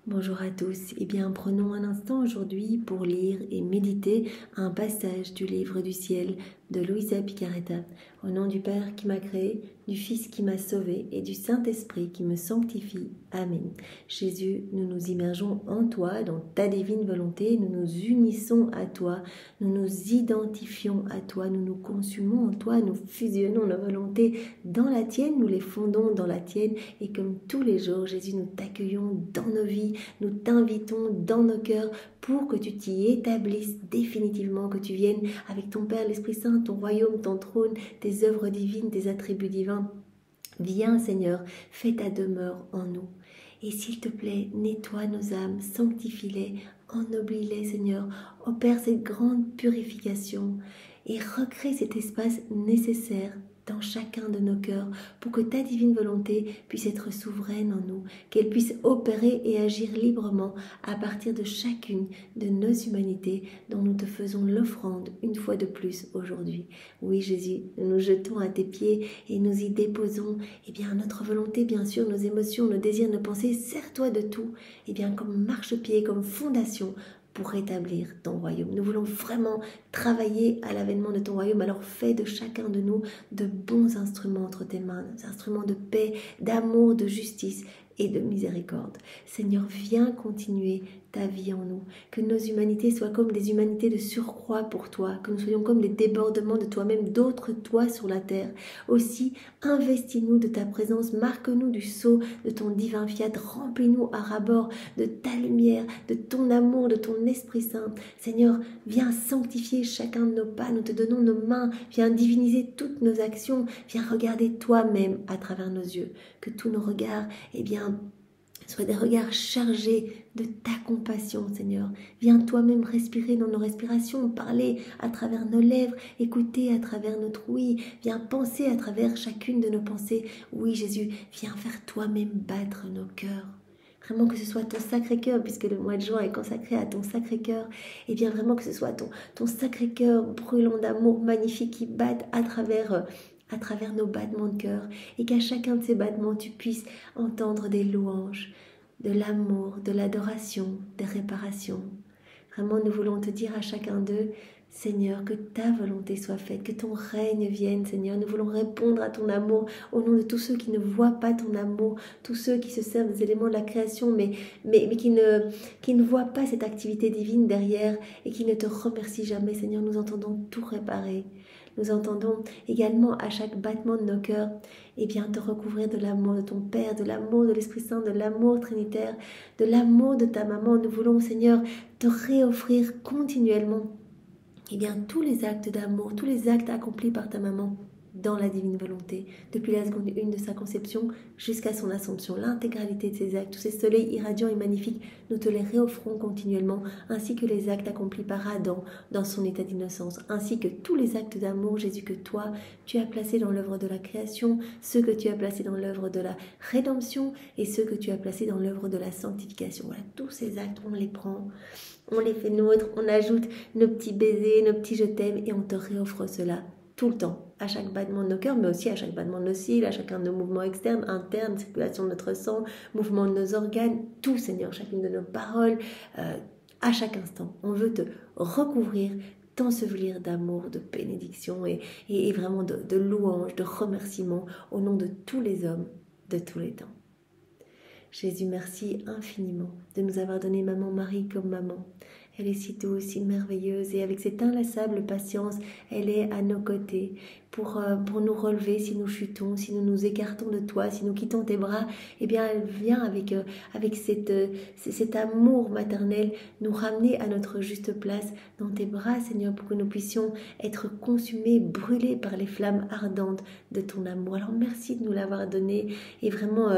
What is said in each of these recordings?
Bonjour à tous, prenons un instant aujourd'hui pour lire et méditer un passage du livre du ciel de Luisa Picaretta. Au nom du Père qui m'a créé, du Fils qui m'a sauvé et du Saint-Esprit qui me sanctifie. Amen. Jésus, nous nous immergeons en toi, dans ta divine volonté, nous nous unissons à toi, nous nous identifions à toi, nous nous consumons en toi, nous fusionnons nos volontés dans la tienne, nous les fondons dans la tienne et comme tous les jours, Jésus, nous t'accueillons dans nos vies, nous t'invitons dans nos cœurs pour que tu t'y établisses définitivement, que tu viennes avec ton Père, l'Esprit Saint, ton royaume, ton trône, tes œuvres divines, tes attributs divins. Viens Seigneur, fais ta demeure en nous. Et s'il te plaît, nettoie nos âmes, sanctifie-les, ennoblis-les Seigneur, opère cette grande purification et recrée cet espace nécessaire dans chacun de nos cœurs pour que ta divine volonté puisse être souveraine en nous, qu'elle puisse opérer et agir librement à partir de chacune de nos humanités dont nous te faisons l'offrande une fois de plus aujourd'hui. Oui Jésus, nous nous jetons à tes pieds et nous y déposons notre volonté, bien sûr, nos émotions, nos désirs, nos pensées. Sers-toi de tout comme marchepied, comme fondation pour rétablir ton royaume. Nous voulons vraiment travailler à l'avènement de ton royaume. Alors fais de chacun de nous de bons instruments entre tes mains, des instruments de paix, d'amour, de justice et de miséricorde. Seigneur, viens continuer ta vie en nous, que nos humanités soient comme des humanités de surcroît pour toi, que nous soyons comme les débordements de toi-même, d'autres toi sur la terre. Aussi, investis-nous de ta présence, marque-nous du sceau de ton divin fiat, remplis-nous à ras-bord de ta lumière, de ton amour, de ton Esprit Saint. Seigneur, viens sanctifier chacun de nos pas, nous te donnons nos mains, viens diviniser toutes nos actions, viens regarder toi-même à travers nos yeux, que tous nos regards, soient des regards chargés de ta compassion, Seigneur. Viens toi-même respirer dans nos respirations, parler à travers nos lèvres, écouter à travers notre oui. Viens penser à travers chacune de nos pensées. Oui, Jésus, viens faire toi-même battre nos cœurs. Vraiment que ce soit ton Sacré-Cœur, puisque le mois de juin est consacré à ton Sacré-Cœur. Et bien vraiment que ce soit ton Sacré-Cœur brûlant d'amour magnifique qui batte à travers nos battements de cœur, et qu'à chacun de ces battements, tu puisses entendre des louanges, de l'amour, de l'adoration, des réparations. Vraiment, nous voulons te dire à chacun d'eux, Seigneur, que ta volonté soit faite, que ton règne vienne, Seigneur. Nous voulons répondre à ton amour au nom de tous ceux qui ne voient pas ton amour, tous ceux qui se servent des éléments de la création, mais qui ne voient pas cette activité divine derrière et qui ne te remercient jamais, Seigneur. Nous entendons tout réparer. Nous entendons également à chaque battement de nos cœurs, te recouvrir de l'amour de ton Père, de l'amour de l'Esprit Saint, de l'amour trinitaire, de l'amour de ta maman. Nous voulons, Seigneur, te réoffrir continuellement tous les actes d'amour, tous les actes accomplis par ta maman dans la divine volonté, depuis la seconde 1 de sa conception jusqu'à son assomption. L'intégralité de ces actes, tous ces soleils irradiants et magnifiques, nous te les réoffrons continuellement, ainsi que les actes accomplis par Adam dans son état d'innocence, ainsi que tous les actes d'amour, Jésus, que toi, tu as placés dans l'œuvre de la création, ceux que tu as placés dans l'œuvre de la rédemption et ceux que tu as placés dans l'œuvre de la sanctification. Voilà, tous ces actes, on les prend, on les fait nôtres, on ajoute nos petits baisers, nos petits je t'aime et on te réoffre cela tout le temps, à chaque battement de nos cœurs, mais aussi à chaque battement de nos cils, à chacun de nos mouvements externes, internes, circulation de notre sang, mouvement de nos organes, tout Seigneur, chacune de nos paroles, à chaque instant. On veut te recouvrir, t'ensevelir d'amour, de bénédiction et vraiment de louange, de remerciement au nom de tous les hommes de tous les temps. Jésus, merci infiniment de nous avoir donné Maman Marie comme maman. Elle est si douce, si merveilleuse et avec cette inlassable patience, elle est à nos côtés pour nous relever si nous chutons, si nous nous écartons de toi, si nous quittons tes bras. Elle vient avec cet amour maternel nous ramener à notre juste place dans tes bras, Seigneur, pour que nous puissions être consumés, brûlés par les flammes ardentes de ton amour. Alors merci de nous l'avoir donné et vraiment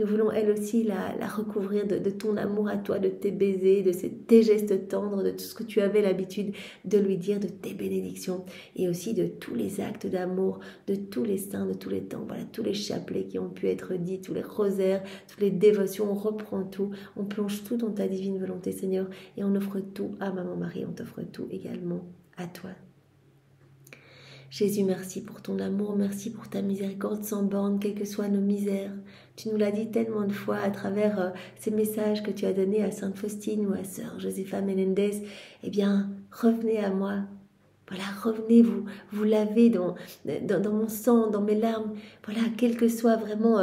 nous voulons elle aussi la recouvrir de ton amour à toi, de tes baisers, de tes gestes tendres, de tout ce que tu avais l'habitude de lui dire, de tes bénédictions et aussi de tous les actes d'amour, de tous les saints, de tous les temps, voilà, tous les chapelets qui ont pu être dits, tous les rosaires, toutes les dévotions, on reprend tout, on plonge tout dans ta divine volonté, Seigneur, et on offre tout à Maman Marie, on t'offre tout également à toi. Jésus, merci pour ton amour, merci pour ta miséricorde sans borne, quelles que soient nos misères. Tu nous l'as dit tellement de fois à travers ces messages que tu as donnés à Sainte Faustine ou à Sœur Josefa Menendez. Eh bien, revenez à moi. Voilà, revenez, vous lavez dans mon sang, dans mes larmes. Voilà, quelle que soit vraiment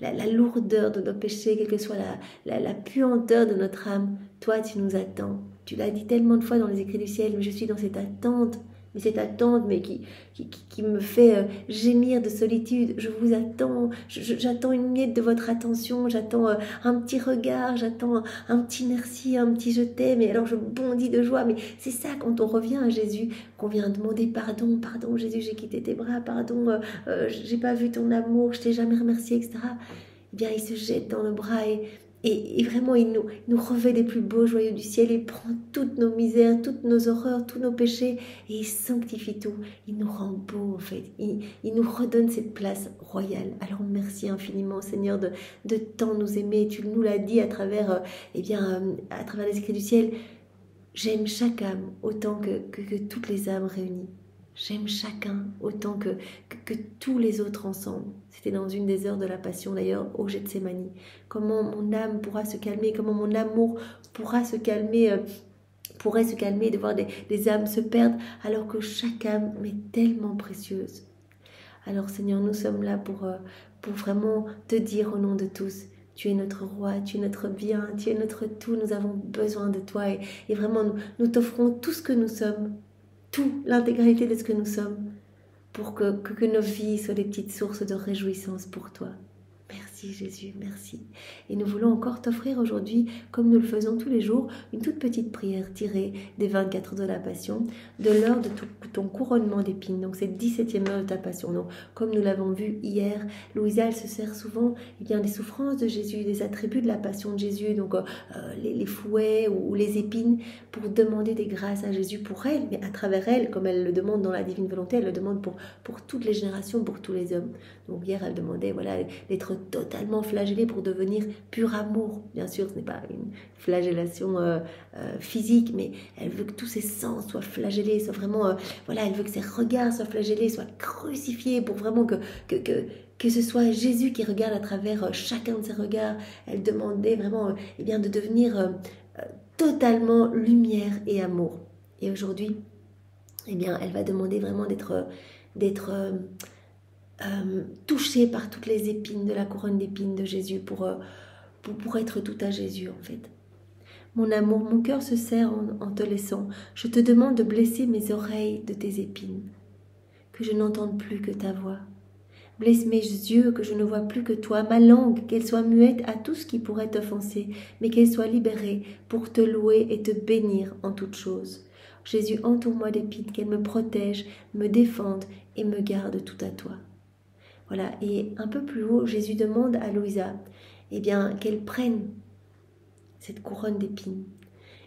la lourdeur de nos péchés, quelle que soit la puanteur de notre âme, toi, tu nous attends. Tu l'as dit tellement de fois dans les écrits du ciel, mais je suis dans cette attente. Mais cette attente qui me fait gémir de solitude. Je vous attends, j'attends une miette de votre attention, j'attends un petit regard, j'attends un petit merci, un petit je t'aime. Et alors je bondis de joie. Mais c'est ça quand on revient à Jésus, qu'on vient demander pardon, pardon Jésus, j'ai quitté tes bras, pardon, j'ai pas vu ton amour, je t'ai jamais remercié, etc. Eh bien, il se jette dans nos bras et vraiment, il nous revêt des plus beaux joyaux du ciel. Il prend toutes nos misères, toutes nos horreurs, tous nos péchés et il sanctifie tout. Il nous rend beaux, en fait. Il nous redonne cette place royale. Alors, merci infiniment, Seigneur, de tant nous aimer. Tu nous l'as dit à travers, à travers les écrits du ciel. J'aime chaque âme autant que toutes les âmes réunies. J'aime chacun autant que tous les autres ensemble. C'était dans une des heures de la Passion, d'ailleurs, au Gethsémani. Comment mon âme pourra se calmer, comment mon amour pourrait se calmer de voir des âmes se perdre, alors que chaque âme m'est tellement précieuse. Alors Seigneur, nous sommes là pour vraiment te dire au nom de tous, tu es notre roi, tu es notre bien, tu es notre tout, nous avons besoin de toi et vraiment nous t'offrons tout ce que nous sommes, l'intégralité de ce que nous sommes, pour que nos vies soient des petites sources de réjouissance pour toi. Merci Jésus, merci. Et nous voulons encore t'offrir aujourd'hui, comme nous le faisons tous les jours, une toute petite prière tirée des 24 heures de la Passion, de l'heure de ton couronnement d'épines. Donc c'est 17e heure de ta Passion. Donc, comme nous l'avons vu hier, Louisa, elle se sert souvent des souffrances de Jésus, des attributs de la Passion de Jésus, donc les fouets ou les épines, pour demander des grâces à Jésus pour elle, mais à travers elle, comme elle le demande dans la divine volonté, elle le demande pour toutes les générations, pour tous les hommes. Donc hier, elle demandait d'être totalement flagellée pour devenir pur amour. Bien sûr, ce n'est pas une flagellation physique, mais elle veut que tous ses sens soient flagellés, soient vraiment, elle veut que ses regards soient flagellés, soient crucifiés, pour vraiment que ce soit Jésus qui regarde à travers chacun de ses regards. Elle demandait vraiment de devenir totalement lumière et amour. Et aujourd'hui, elle va demander vraiment d'être touchée par toutes les épines de la couronne d'épines de Jésus pour être tout à Jésus en fait. Mon amour, mon cœur se serre en te laissant. Je te demande de blesser mes oreilles de tes épines, que je n'entende plus que ta voix. Blesse mes yeux, que je ne vois plus que toi, ma langue, qu'elle soit muette à tout ce qui pourrait t'offenser, mais qu'elle soit libérée pour te louer et te bénir en toutes choses. Jésus, entoure-moi d'épines, qu'elle me protège, me défende et me garde tout à toi. Voilà, et un peu plus haut, Jésus demande à Louisa qu'elle prenne cette couronne d'épines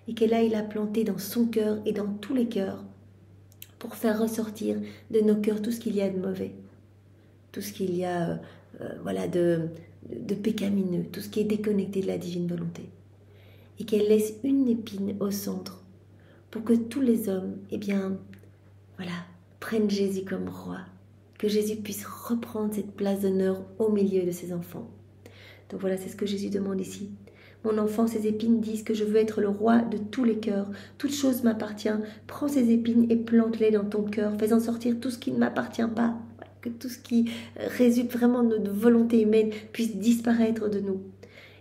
et qu'elle aille la planter dans son cœur et dans tous les cœurs pour faire ressortir de nos cœurs tout ce qu'il y a de mauvais, tout ce qu'il y a de pécamineux, tout ce qui est déconnecté de la divine volonté. Et qu'elle laisse une épine au centre pour que tous les hommes prennent Jésus comme roi, que Jésus puisse reprendre cette place d'honneur au milieu de ses enfants. Donc voilà, c'est ce que Jésus demande ici. Mon enfant, ces épines disent que je veux être le roi de tous les cœurs. Toute chose m'appartient. Prends ces épines et plante-les dans ton cœur, faisant sortir tout ce qui ne m'appartient pas. Que tout ce qui résulte vraiment de notre volonté humaine puisse disparaître de nous.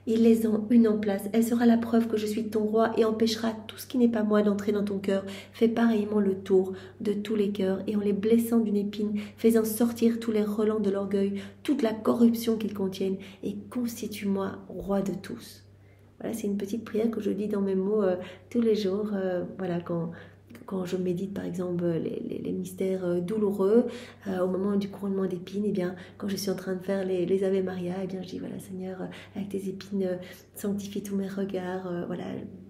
Et laisse-en une en place. Elle sera la preuve que je suis ton roi et empêchera tout ce qui n'est pas moi d'entrer dans ton cœur. Fais pareillement le tour de tous les cœurs et en les blessant d'une épine, faisant sortir tous les relents de l'orgueil, toute la corruption qu'ils contiennent et constitue-moi roi de tous. Voilà, c'est une petite prière que je dis dans mes mots tous les jours, quand je médite par exemple les mystères douloureux, au moment du couronnement d'épines, quand je suis en train de faire les Ave Maria, je dis voilà Seigneur, avec tes épines, sanctifie tous mes regards,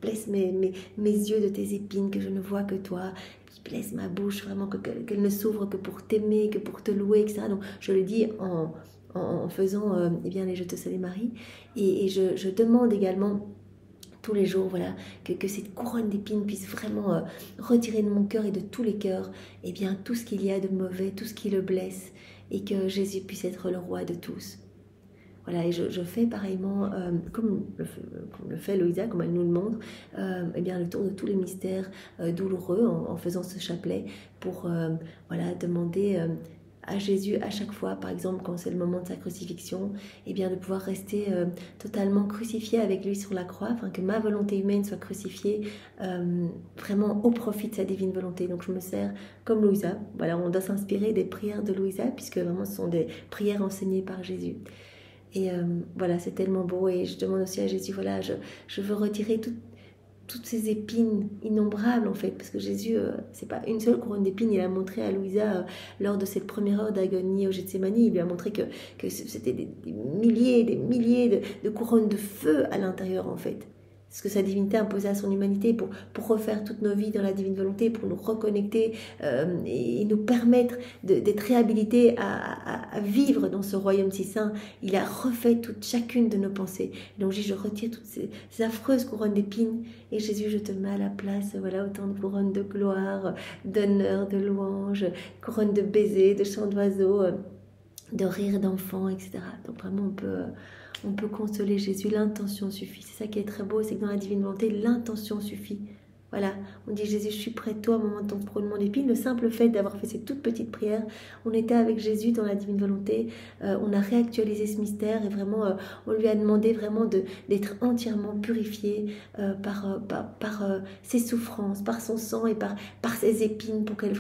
blesse mes yeux de tes épines, que je ne vois que toi, blesse ma bouche, vraiment qu'elle ne s'ouvre que pour t'aimer, que pour te louer, etc. Donc je le dis en faisant les Je te salue Marie, et je demande également tous les jours, voilà, que cette couronne d'épines puisse vraiment retirer de mon cœur et de tous les cœurs, eh bien, tout ce qu'il y a de mauvais, tout ce qui le blesse, et que Jésus puisse être le roi de tous. Voilà, et je fais pareillement, comme le fait Loïsa, comme elle nous le montre, eh bien, le tour de tous les mystères douloureux en faisant ce chapelet pour voilà, demander à Jésus à chaque fois, par exemple quand c'est le moment de sa crucifixion, eh bien, de pouvoir rester totalement crucifié avec lui sur la croix, afin que ma volonté humaine soit crucifiée vraiment au profit de sa divine volonté. Donc je me sers comme Loïsa. Voilà, on doit s'inspirer des prières de Loïsa, puisque vraiment ce sont des prières enseignées par Jésus. Et voilà, c'est tellement beau. Et je demande aussi à Jésus, voilà, je veux retirer toutes ces épines innombrables en fait, parce que Jésus, c'est pas une seule couronne d'épines. Il a montré à Louisa lors de cette première heure d'agonie au Gethsémani, il lui a montré que c'était des milliers de couronnes de feu à l'intérieur en fait. Ce que sa divinité imposait à son humanité pour refaire toutes nos vies dans la divine volonté, pour nous reconnecter et nous permettre d'être réhabilités à vivre dans ce royaume si saint. Il a refait chacune de nos pensées. Donc je retire toutes ces affreuses couronnes d'épines et Jésus, je te mets à la place, voilà, autant de couronnes de gloire, d'honneur, de louange, couronnes de baisers, de chants d'oiseaux, de rires d'enfants, etc. Donc vraiment on peut consoler Jésus, l'intention suffit. C'est ça qui est très beau, c'est que dans la divine volonté, l'intention suffit. Voilà, on dit Jésus, je suis près de toi au moment de ton couronnement d'épines. Le simple fait d'avoir fait cette toute petite prière, on était avec Jésus dans la divine volonté, on a réactualisé ce mystère et vraiment, on lui a demandé vraiment d'être entièrement purifié par ses souffrances, par son sang et par ses épines pour qu'elle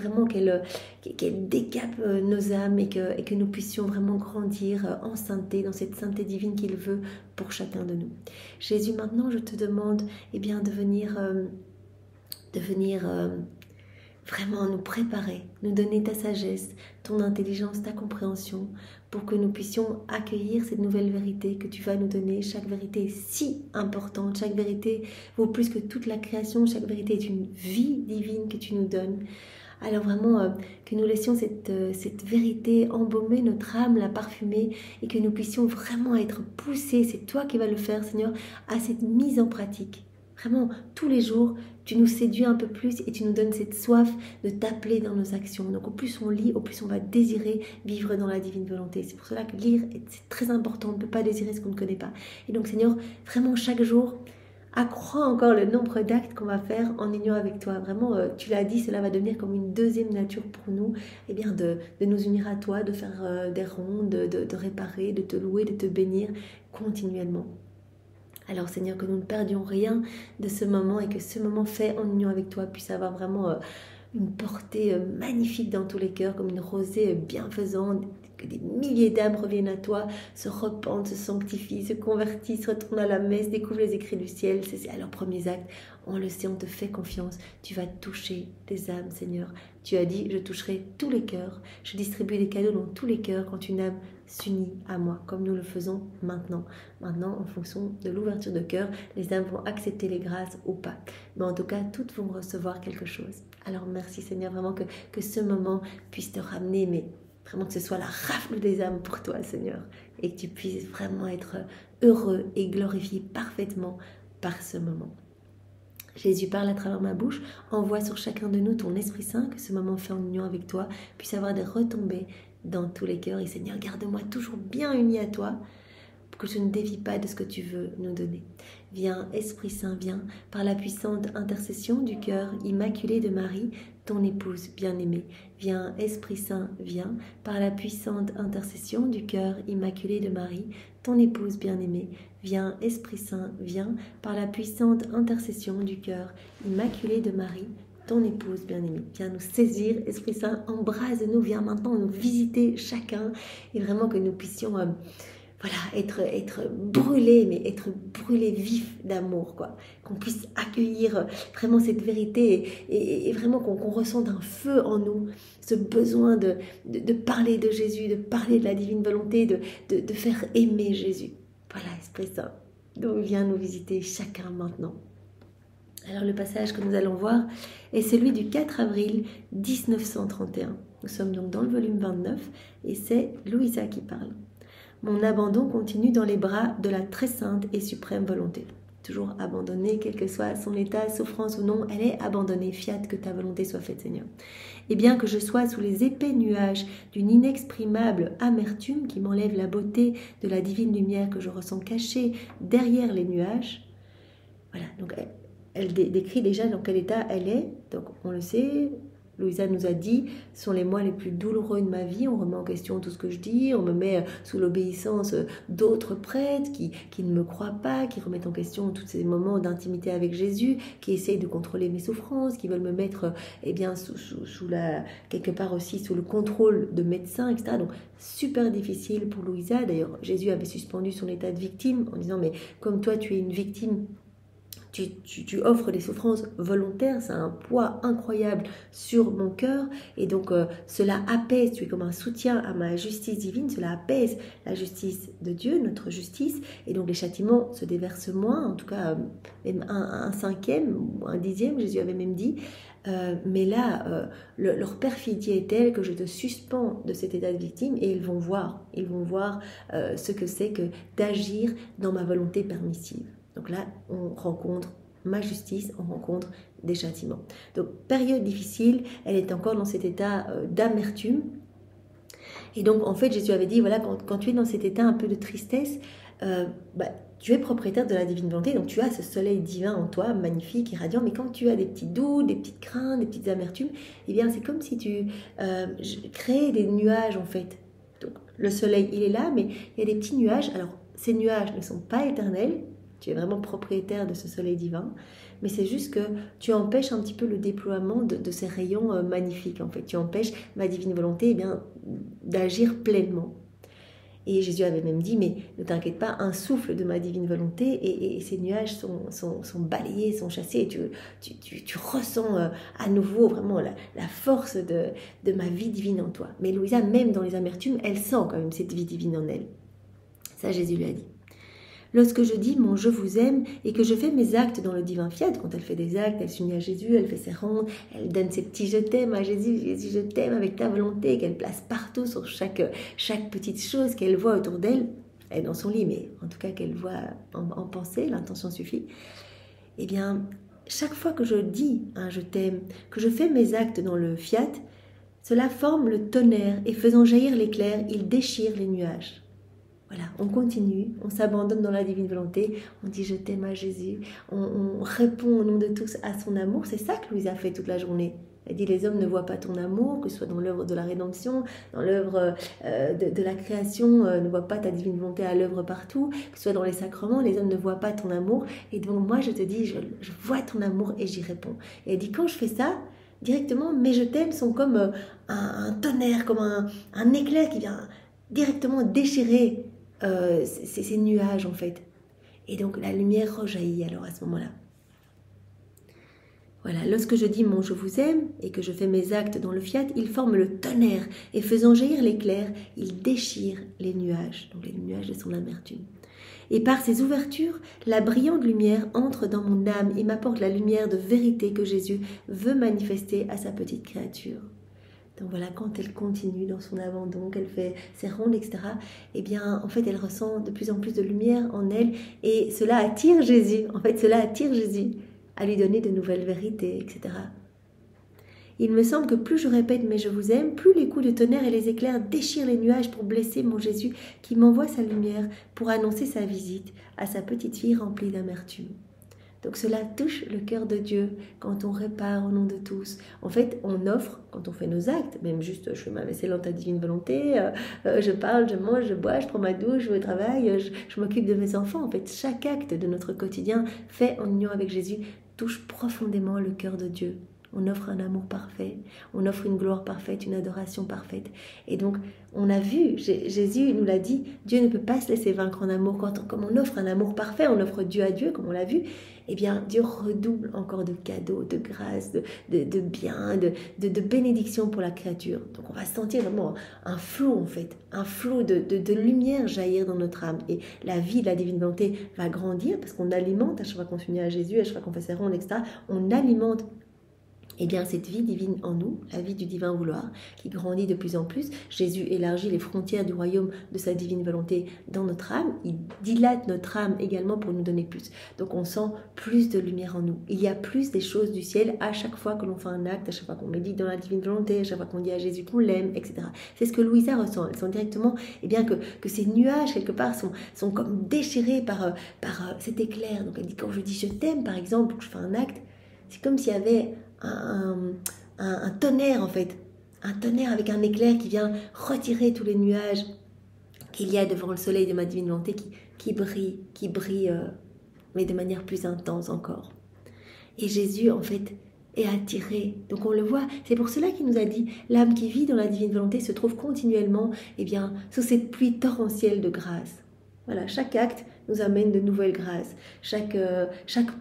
décape nos âmes et que nous puissions vraiment grandir en sainteté, dans cette sainteté divine qu'il veut pour chacun de nous. Jésus, maintenant, je te demande eh bien, de venir vraiment nous préparer, nous donner ta sagesse, ton intelligence, ta compréhension, pour que nous puissions accueillir cette nouvelle vérité que tu vas nous donner. Chaque vérité est si importante, chaque vérité vaut plus que toute la création, chaque vérité est une vie divine que tu nous donnes. Alors vraiment, que nous laissions cette vérité embaumer notre âme, la parfumer, et que nous puissions vraiment être poussés, c'est toi qui vas le faire Seigneur, à cette mise en pratique. Vraiment, tous les jours, tu nous séduis un peu plus et tu nous donnes cette soif de t'appeler dans nos actions. Donc au plus on lit, au plus on va désirer vivre dans la divine volonté. C'est pour cela que lire, c'est très important. On ne peut pas désirer ce qu'on ne connaît pas. Et donc Seigneur, vraiment chaque jour, accrois encore le nombre d'actes qu'on va faire en union avec toi. Vraiment, tu l'as dit, cela va devenir comme une deuxième nature pour nous. Eh bien, de nous unir à toi, de faire des rondes, de réparer, de te louer, de te bénir continuellement. Alors Seigneur, que nous ne perdions rien de ce moment et que ce moment fait en union avec toi puisse avoir vraiment une portée magnifique dans tous les cœurs, comme une rosée bienfaisante, que des milliers d'âmes reviennent à toi, se repentent, se sanctifient, se convertissent, retournent à la messe, découvrent les écrits du ciel. C'est à leurs premiers actes. On le sait, on te fait confiance. Tu vas toucher des âmes, Seigneur. Tu as dit, je toucherai tous les cœurs. Je distribue des cadeaux dans tous les cœurs quand une âme s'unit à moi, comme nous le faisons maintenant. Maintenant, en fonction de l'ouverture de cœur, les âmes vont accepter les grâces ou pas. Mais en tout cas, toutes vont recevoir quelque chose. Alors merci Seigneur, vraiment que ce moment puisse te ramener, mais vraiment que ce soit la rafle des âmes pour toi Seigneur, et que tu puisses vraiment être heureux et glorifié parfaitement par ce moment. Jésus, parle à travers ma bouche, envoie sur chacun de nous ton Esprit Saint, que ce moment fait en union avec toi puisse avoir des retombées dans tous les cœurs. Et Seigneur, garde-moi toujours bien uni à toi, pour que je ne dévie pas de ce que tu veux nous donner. Viens, Esprit Saint, viens, par la puissante intercession du cœur immaculé de Marie, ton épouse bien-aimée. Viens, Esprit Saint, viens, par la puissante intercession du cœur immaculé de Marie, ton épouse bien-aimée. Viens, Esprit Saint, viens, par la puissante intercession du cœur immaculé de Marie, ton épouse bien-aimée. Viens nous saisir, Esprit Saint, embrase-nous, viens maintenant nous visiter chacun, et vraiment que nous puissions être brûlés, mais être brûlés vifs d'amour, quoi. Qu'on puisse accueillir vraiment cette vérité et vraiment qu'on ressente un feu en nous, ce besoin de parler de Jésus, de parler de la divine volonté, de faire aimer Jésus. Voilà, Esprit Saint. Donc viens nous visiter chacun maintenant. Alors le passage que nous allons voir est celui du 4 avril 1931. Nous sommes donc dans le volume 29 et c'est Loïsa qui parle. Mon abandon continue dans les bras de la très sainte et suprême volonté. toujours abandonnée, quel que soit son état, souffrance ou non, elle est abandonnée. Fiat, que ta volonté soit faite, Seigneur. Et bien que je sois sous les épais nuages d'une inexprimable amertume qui m'enlève la beauté de la divine lumière que je ressens cachée derrière les nuages. Voilà, donc elle décrit déjà dans quel état elle est. Donc on le sait, Louisa nous a dit, ce sont les mois les plus douloureux de ma vie, on remet en question tout ce que je dis, on me met sous l'obéissance d'autres prêtres qui ne me croient pas, qui remettent en question tous ces moments d'intimité avec Jésus, qui essayent de contrôler mes souffrances, qui veulent me mettre quelque part aussi sous le contrôle de médecins, etc. Donc super difficile pour Louisa. D'ailleurs, Jésus avait suspendu son état de victime en disant, mais comme toi tu es une victime, tu offres des souffrances volontaires, ça a un poids incroyable sur mon cœur et donc cela apaise, tu es comme un soutien à ma justice divine, cela apaise la justice de Dieu, notre justice, et donc les châtiments se déversent moins, en tout cas même un cinquième ou un dixième, Jésus avait même dit, mais là leur perfidie est telle que je te suspends de cet état de victime et ils vont voir ce que c'est que d'agir dans ma volonté permissive. Donc là, on rencontre ma justice, on rencontre des châtiments. Donc, période difficile, elle est encore dans cet état d'amertume. Et donc, en fait, Jésus avait dit, voilà, quand tu es dans cet état un peu de tristesse, tu es propriétaire de la divine volonté, donc tu as ce soleil divin en toi, magnifique, irradiant, mais quand tu as des petits doutes, des petites craintes, des petites amertumes, eh bien, c'est comme si tu créais des nuages, en fait. Donc, le soleil, il est là, mais il y a des petits nuages. Alors, ces nuages ne sont pas éternels, tu es vraiment propriétaire de ce soleil divin, mais c'est juste que tu empêches un petit peu le déploiement de ces rayons magnifiques. En fait, tu empêches ma divine volonté d'agir pleinement. Et Jésus avait même dit, mais ne t'inquiète pas, un souffle de ma divine volonté et ces nuages sont balayés, sont chassés. Tu ressens à nouveau vraiment la force de ma vie divine en toi. Mais Louisa, même dans les amertumes, elle sent quand même cette vie divine en elle. Ça, Jésus lui a dit. Lorsque je dis mon je vous aime et que je fais mes actes dans le divin fiat, quand elle fait des actes, elle s'unit à Jésus, elle fait ses rondes, elle donne ses petits je t'aime à Jésus, Jésus je t'aime avec ta volonté, qu'elle place partout sur chaque petite chose qu'elle voit autour d'elle, elle est dans son lit, mais en tout cas qu'elle voit en pensée, l'intention suffit. Eh bien, chaque fois que je dis un je t'aime, que je fais mes actes dans le fiat, cela forme le tonnerre et faisant jaillir l'éclair, il déchire les nuages. Voilà, on continue, on s'abandonne dans la divine volonté, on dit je t'aime à Jésus, on répond au nom de tous à son amour. C'est ça que Louise a fait toute la journée. Elle dit les hommes ne voient pas ton amour, que ce soit dans l'œuvre de la rédemption, dans l'œuvre de la création, ne voient pas ta divine volonté à l'œuvre partout, que ce soit dans les sacrements, les hommes ne voient pas ton amour. Et donc moi je te dis, je vois ton amour et j'y réponds. Et elle dit quand je fais ça, directement mes je t'aime sont comme un tonnerre, comme un éclair qui vient directement déchirer ces nuages en fait. Et donc la lumière rejaillit alors à ce moment-là. Voilà, lorsque je dis mon je vous aime et que je fais mes actes dans le fiat, il forme le tonnerre et faisant jaillir l'éclair, il déchire les nuages, donc les nuages de son amertume. Et par ces ouvertures, la brillante lumière entre dans mon âme et m'apporte la lumière de vérité que Jésus veut manifester à sa petite créature. Donc voilà, quand elle continue dans son abandon, qu'elle fait ses rondes, etc., eh bien, en fait, elle ressent de plus en plus de lumière en elle et cela attire Jésus. En fait, cela attire Jésus à lui donner de nouvelles vérités, etc. Il me semble que plus je répète « mais je vous aime », plus les coups de tonnerre et les éclairs déchirent les nuages pour blesser mon Jésus qui m'envoie sa lumière pour annoncer sa visite à sa petite fille remplie d'amertume. Donc cela touche le cœur de Dieu quand on répare au nom de tous. En fait, on offre, quand on fait nos actes, même juste je fais ma vaisselle en ta divine volonté, je parle, je mange, je bois, je prends ma douche, je vais au travail, je m'occupe de mes enfants. En fait, chaque acte de notre quotidien fait en union avec Jésus touche profondément le cœur de Dieu. On offre un amour parfait, on offre une gloire parfaite, une adoration parfaite. Et donc, on a vu, Jésus nous l'a dit, Dieu ne peut pas se laisser vaincre en amour. Comme on offre un amour parfait, on offre Dieu à Dieu, comme on l'a vu, eh bien, Dieu redouble encore de cadeaux, de grâces, de biens, de bénédictions pour la créature. Donc, on va sentir vraiment un flot, en fait, un flot de lumière jaillir dans notre âme. Et la vie de la divine volonté va grandir parce qu'on alimente, à chaque fois qu'on s'unit à Jésus, à chaque fois qu'on fait ses rondes, etc., on alimente eh bien, cette vie divine en nous, la vie du divin vouloir, qui grandit de plus en plus, Jésus élargit les frontières du royaume de sa divine volonté dans notre âme, il dilate notre âme également pour nous donner plus. Donc on sent plus de lumière en nous. Il y a plus des choses du ciel à chaque fois que l'on fait un acte, à chaque fois qu'on médite dans la divine volonté, à chaque fois qu'on dit à Jésus qu'on l'aime, etc. C'est ce que Louisa ressent. Elle sent directement que ces nuages, quelque part, sont comme déchirés par cet éclair. Donc elle dit, quand je dis je t'aime, par exemple, que je fais un acte, c'est comme s'il y avait un tonnerre en fait, un tonnerre avec un éclair qui vient retirer tous les nuages qu'il y a devant le soleil de ma divine volonté qui brille, mais de manière plus intense encore. Et Jésus en fait est attiré, donc on le voit, c'est pour cela qu'il nous a dit, l'âme qui vit dans la divine volonté se trouve continuellement sous cette pluie torrentielle de grâce. Voilà, chaque acte nous amène de nouvelles grâces. Chaque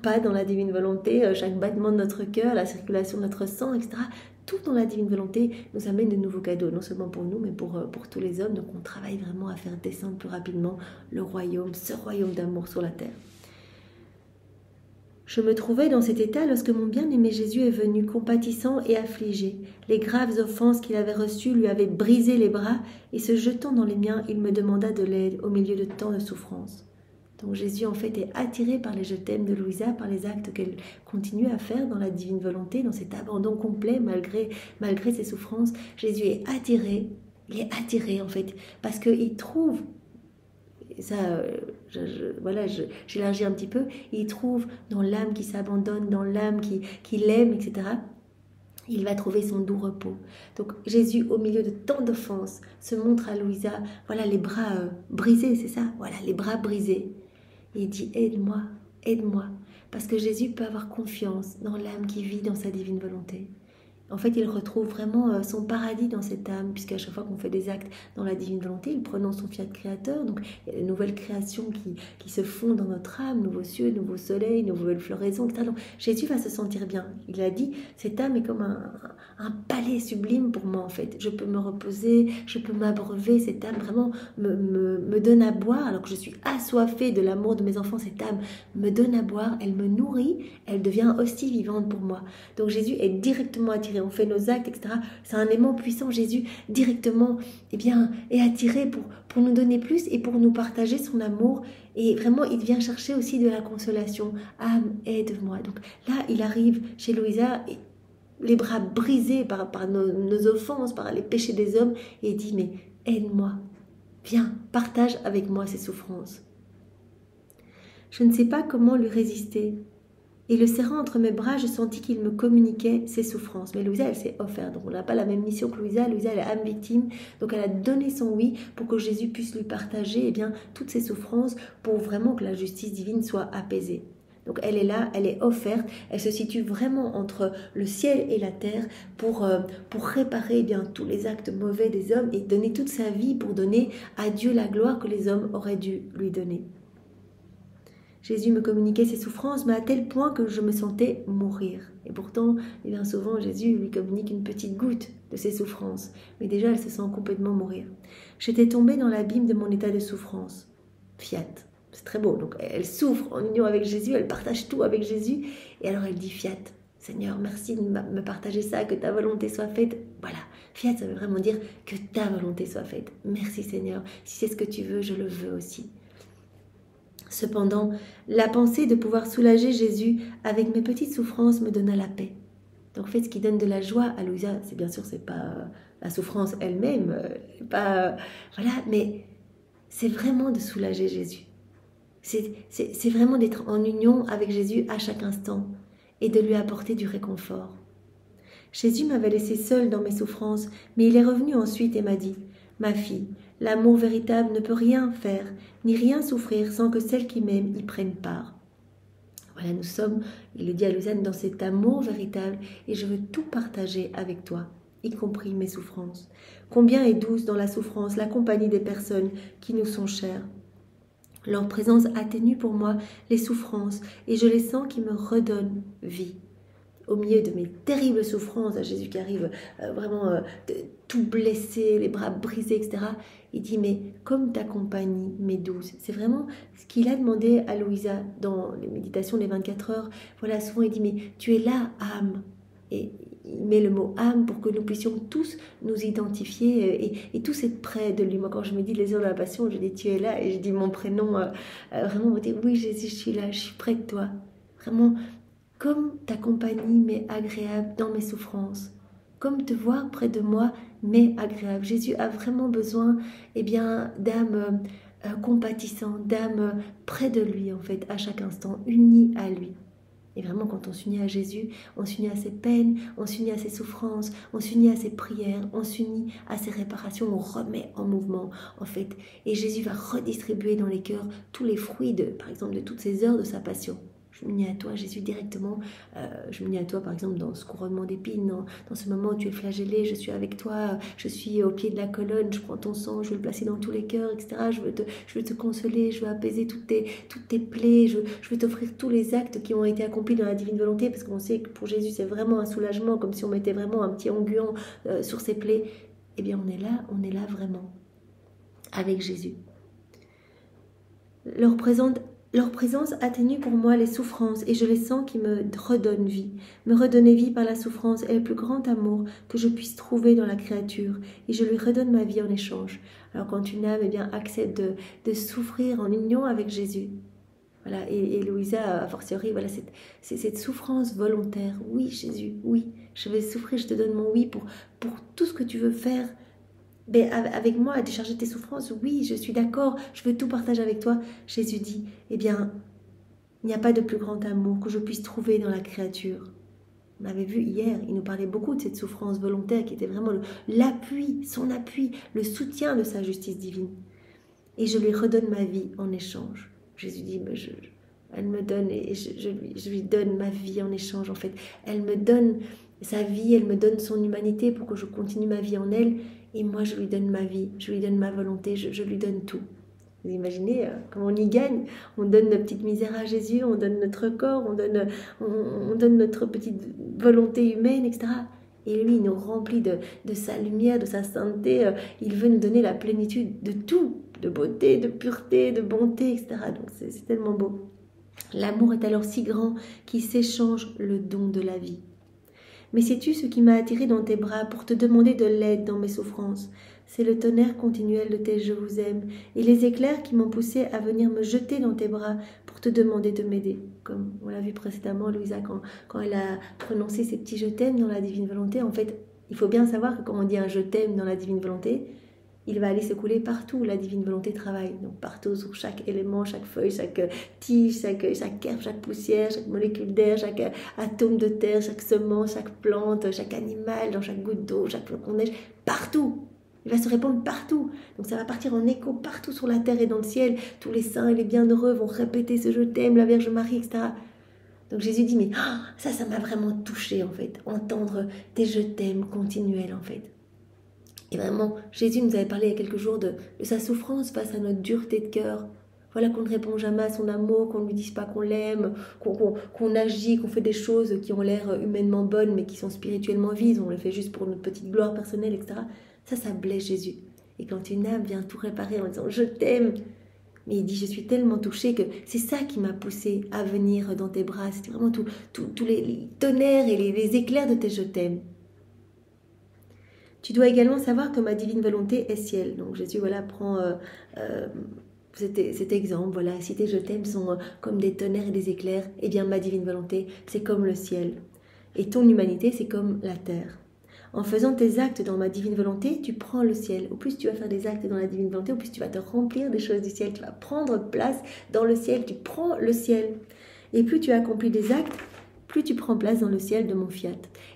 pas dans la divine volonté, chaque battement de notre cœur, la circulation de notre sang, etc. Tout dans la divine volonté nous amène de nouveaux cadeaux, non seulement pour nous, mais pour tous les hommes. Donc on travaille vraiment à faire descendre plus rapidement le royaume, ce royaume d'amour sur la terre. Je me trouvais dans cet état lorsque mon bien-aimé Jésus est venu, compatissant et affligé. Les graves offenses qu'il avait reçues lui avaient brisé les bras, et se jetant dans les miens, il me demanda de l'aide au milieu de tant de souffrances. Donc Jésus en fait est attiré par les je t'aime de Louisa, par les actes qu'elle continue à faire dans la divine volonté, dans cet abandon complet malgré ses souffrances. Jésus est attiré, il est attiré en fait, parce qu'il trouve, et ça, j'élargis un petit peu, il trouve dans l'âme qui s'abandonne, dans l'âme qui l'aime, etc., il va trouver son doux repos. Donc Jésus, au milieu de tant d'offenses, se montre à Louisa, voilà les bras brisés, c'est ça, voilà les bras brisés. Et il dit, aide-moi, aide-moi, parce que Jésus peut avoir confiance dans l'âme qui vit dans sa divine volonté. En fait, il retrouve vraiment son paradis dans cette âme, puisqu'à chaque fois qu'on fait des actes dans la divine volonté, il prononce son fiat créateur. Donc, il y a de nouvelles créations qui se font dans notre âme, nouveaux cieux, nouveaux soleils, nouvelles floraisons, etc. Donc, Jésus va se sentir bien. Il a dit, cette âme est comme un palais sublime pour moi, en fait. Je peux me reposer, je peux m'abreuver. Cette âme vraiment me donne à boire, alors que je suis assoiffée de l'amour de mes enfants. Cette âme me donne à boire, elle me nourrit, elle devient hostie vivante pour moi. Donc, Jésus est directement attiré. On fait nos actes, etc. C'est un aimant puissant. Jésus directement est attiré pour nous donner plus et pour nous partager son amour. Et vraiment, il vient chercher aussi de la consolation. Âme, aide-moi. Donc là, il arrive chez Louisa, les bras brisés par nos offenses, par les péchés des hommes, et il dit, mais aide-moi. Viens, partage avec moi ces souffrances. Je ne sais pas comment lui résister. Et le serrant entre mes bras, je sentis qu'il me communiquait ses souffrances. Mais Louisa, elle s'est offerte. Donc on n'a pas la même mission que Louisa. Louisa, elle est âme victime. Donc elle a donné son oui pour que Jésus puisse lui partager toutes ses souffrances pour vraiment que la justice divine soit apaisée. Donc elle est là, elle est offerte. Elle se situe vraiment entre le ciel et la terre pour réparer tous les actes mauvais des hommes et donner toute sa vie pour donner à Dieu la gloire que les hommes auraient dû lui donner. Jésus me communiquait ses souffrances, mais à tel point que je me sentais mourir. Et pourtant, bien souvent, Jésus lui communique une petite goutte de ses souffrances. Mais déjà, elle se sent complètement mourir. J'étais tombée dans l'abîme de mon état de souffrance. Fiat. C'est très beau. Donc, elle souffre en union avec Jésus, elle partage tout avec Jésus. Et alors, elle dit Fiat. Seigneur, merci de me partager ça, que ta volonté soit faite. Voilà. Fiat, ça veut vraiment dire que ta volonté soit faite. Merci Seigneur. Si c'est ce que tu veux, je le veux aussi. Cependant, la pensée de pouvoir soulager Jésus avec mes petites souffrances me donna la paix. Donc en fait, ce qui donne de la joie à Louisa, c'est bien sûr, c'est pas la souffrance elle-même, mais c'est vraiment de soulager Jésus. C'est vraiment d'être en union avec Jésus à chaque instant et de lui apporter du réconfort. Jésus m'avait laissé seule dans mes souffrances, mais il est revenu ensuite et m'a dit « Ma fille, l'amour véritable ne peut rien faire, ni rien souffrir sans que celle qui m'aime y prenne part. » Voilà, nous sommes, il le dit à Lausanne, dans cet amour véritable et je veux tout partager avec toi, y compris mes souffrances. Combien est douce dans la souffrance la compagnie des personnes qui nous sont chères. Leur présence atténue pour moi les souffrances et je les sens qui me redonnent vie. Au milieu de mes terribles souffrances, à Jésus qui arrive tout blessé, les bras brisés, etc. Il dit, mais comme ta compagnie m'est douce. C'est vraiment ce qu'il a demandé à Louisa dans les méditations des 24 heures. Voilà, souvent il dit, mais tu es là, âme. Et il met le mot âme pour que nous puissions tous nous identifier et tous être près de lui. Moi, quand je me dis les heures de la passion, je dis tu es là et je dis mon prénom, vraiment, vous dire oui Jésus, je suis là, je suis près de toi. Vraiment, comme ta compagnie m'est agréable dans mes souffrances, comme te voir près de moi m'est agréable. Jésus a vraiment besoin d'âmes compatissantes, d'âmes près de lui en fait, à chaque instant, unies à lui. Et vraiment, quand on s'unit à Jésus, on s'unit à ses peines, on s'unit à ses souffrances, on s'unit à ses prières, on s'unit à ses réparations, on remet en mouvement, en fait. Et Jésus va redistribuer dans les cœurs tous les fruits, par exemple, de toutes ces heures de sa passion. Je m'unis à toi, Jésus, directement. Je m'unis à toi, par exemple, dans ce couronnement d'épines, dans ce moment où tu es flagellé, je suis avec toi, je suis au pied de la colonne, je prends ton sang, je veux le placer dans tous les cœurs, etc. Je veux te consoler, je veux apaiser toutes tes plaies, je veux t'offrir tous les actes qui ont été accomplis dans la divine volonté, parce qu'on sait que pour Jésus, c'est vraiment un soulagement, comme si on mettait vraiment un petit onguent sur ses plaies. Eh bien, on est là vraiment, avec Jésus. Leur présence atténue pour moi les souffrances et je les sens qui me redonnent vie. Me redonner vie par la souffrance est le plus grand amour que je puisse trouver dans la créature et je lui redonne ma vie en échange. Alors quand une âme accepte de souffrir en union avec Jésus, voilà, et Louisa, a fortiori, voilà, cette souffrance volontaire. Oui Jésus, oui, je vais souffrir, je te donne mon oui pour tout ce que tu veux faire. Mais avec moi, à décharger tes souffrances, oui, je suis d'accord, je veux tout partager avec toi. Jésus dit, eh bien, il n'y a pas de plus grand amour que je puisse trouver dans la créature. On avait vu hier, il nous parlait beaucoup de cette souffrance volontaire qui était vraiment l'appui, son appui, le soutien de sa justice divine. Et je lui redonne ma vie en échange. Jésus dit, elle me donne et je lui donne ma vie en échange en fait. Elle me donne sa vie, elle me donne son humanité pour que je continue ma vie en elle. Et moi, je lui donne ma vie, je lui donne ma volonté, je lui donne tout. Vous imaginez comment on y gagne? On donne nos petites misères à Jésus, on donne notre corps, on donne notre petite volonté humaine, etc. Et lui, il nous remplit de sa lumière, de sa sainteté. Il veut nous donner la plénitude de tout, de beauté, de pureté, de bonté, etc. Donc c'est tellement beau. L'amour est alors si grand qu'il s'échange le don de la vie. Mais sais-tu ce qui m'a attiré dans tes bras pour te demander de l'aide dans mes souffrances? C'est le tonnerre continuel de tes « je vous aime » et les éclairs qui m'ont poussé à venir me jeter dans tes bras pour te demander de m'aider. Comme on l'a vu précédemment, Louisa, quand elle a prononcé ces petits « je t'aime » dans la divine volonté, en fait, il faut bien savoir que quand on dit un « je t'aime » dans la divine volonté, il va aller se couler partout où la divine volonté travaille. Donc partout, sur chaque élément, chaque feuille, chaque tige, chaque herbe, chaque poussière, chaque molécule d'air, chaque atome de terre, chaque semence, chaque plante, chaque animal, dans chaque goutte d'eau, chaque flocon de neige, partout. Il va se répandre partout. Donc ça va partir en écho partout sur la terre et dans le ciel. Tous les saints et les bienheureux vont répéter ce « je t'aime », la Vierge Marie, etc. Donc Jésus dit, mais ça m'a vraiment touché en fait. Entendre des « je t'aime » continuels en fait. Et vraiment, Jésus nous avait parlé il y a quelques jours de sa souffrance face à notre dureté de cœur. Voilà, qu'on ne répond jamais à son amour, qu'on ne lui dise pas qu'on l'aime, qu'on agit, qu'on fait des choses qui ont l'air humainement bonnes, mais qui sont spirituellement vides. On le fait juste pour notre petite gloire personnelle, etc. Ça blesse Jésus. Et quand une âme vient tout réparer en disant « je t'aime », mais il dit « je suis tellement touché que c'est ça qui m'a poussé à venir dans tes bras. C'était vraiment tous les tonnerres et les éclairs de tes « je t'aime ». Tu dois également savoir que ma divine volonté est ciel. Donc Jésus prend cet exemple. Voilà, si tes je t'aime sont comme des tonnerres et des éclairs, eh bien ma divine volonté, c'est comme le ciel. Et ton humanité, c'est comme la terre. En faisant tes actes dans ma divine volonté, tu prends le ciel. Au plus tu vas faire des actes dans la divine volonté, au plus tu vas te remplir des choses du ciel. Tu vas prendre place dans le ciel, tu prends le ciel. Et plus tu accomplis des actes, plus tu prends place dans le ciel de mon fiat.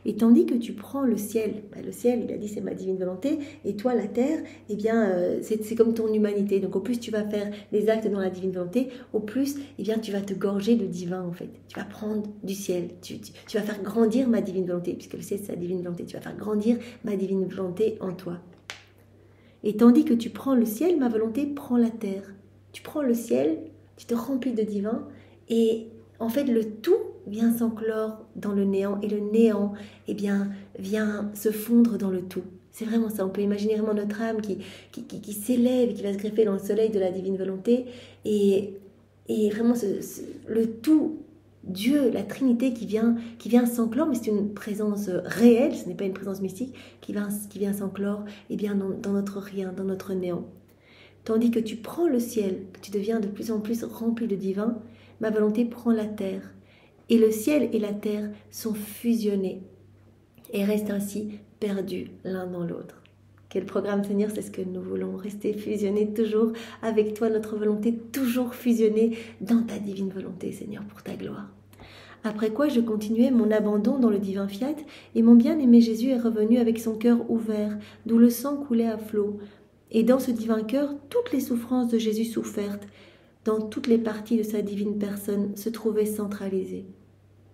Et tandis que tu prends le ciel, il a dit c'est ma divine volonté, et toi la terre, eh bien c'est comme ton humanité. Donc au plus tu vas faire des actes dans la divine volonté, au plus eh bien tu vas te gorger de divin en fait. Tu vas prendre du ciel, tu vas faire grandir ma divine volonté, puisque le ciel c'est sa divine volonté, tu vas faire grandir ma divine volonté en toi. Et tandis que tu prends le ciel, ma volonté prend la terre. Tu prends le ciel, tu te remplis de divin, et en fait le tout vient s'enclore dans le néant, et le néant eh bien, vient se fondre dans le tout. C'est vraiment ça, on peut imaginer vraiment notre âme qui s'élève et qui va se greffer dans le soleil de la divine volonté, et vraiment le tout Dieu, la Trinité qui vient s'enclore, mais c'est une présence réelle, ce n'est pas une présence mystique, qui vient s'enclore dans notre rien, dans notre néant. Tandis que tu prends le ciel, que tu deviens de plus en plus rempli de divin, ma volonté prend la terre. Et le ciel et la terre sont fusionnés et restent ainsi perdus l'un dans l'autre. Quel programme, Seigneur, c'est ce que nous voulons, rester fusionnés toujours avec toi, notre volonté toujours fusionnée dans ta divine volonté, Seigneur, pour ta gloire. Après quoi je continuais mon abandon dans le divin fiat, et mon bien-aimé Jésus est revenu avec son cœur ouvert, d'où le sang coulait à flots. Et dans ce divin cœur, toutes les souffrances de Jésus souffertes, dans toutes les parties de sa divine personne, se trouvaient centralisées.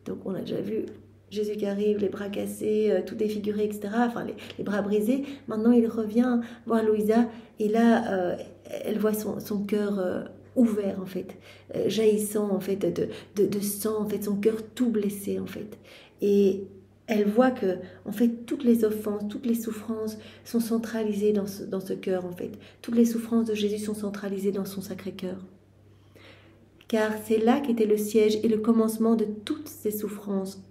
Donc on a déjà vu Jésus qui arrive, les bras cassés, tout défiguré, etc. Enfin, les bras brisés. Maintenant, il revient voir Louisa et là, elle voit son cœur ouvert, en fait, jaillissant, en fait, de sang, en fait, son cœur tout blessé, en fait. Et elle voit que, en fait, toutes les offenses, toutes les souffrances sont centralisées dans ce cœur, en fait. Toutes les souffrances de Jésus sont centralisées dans son sacré cœur. Car c'est là qu'était le siège et le commencement de toutes ces souffrances,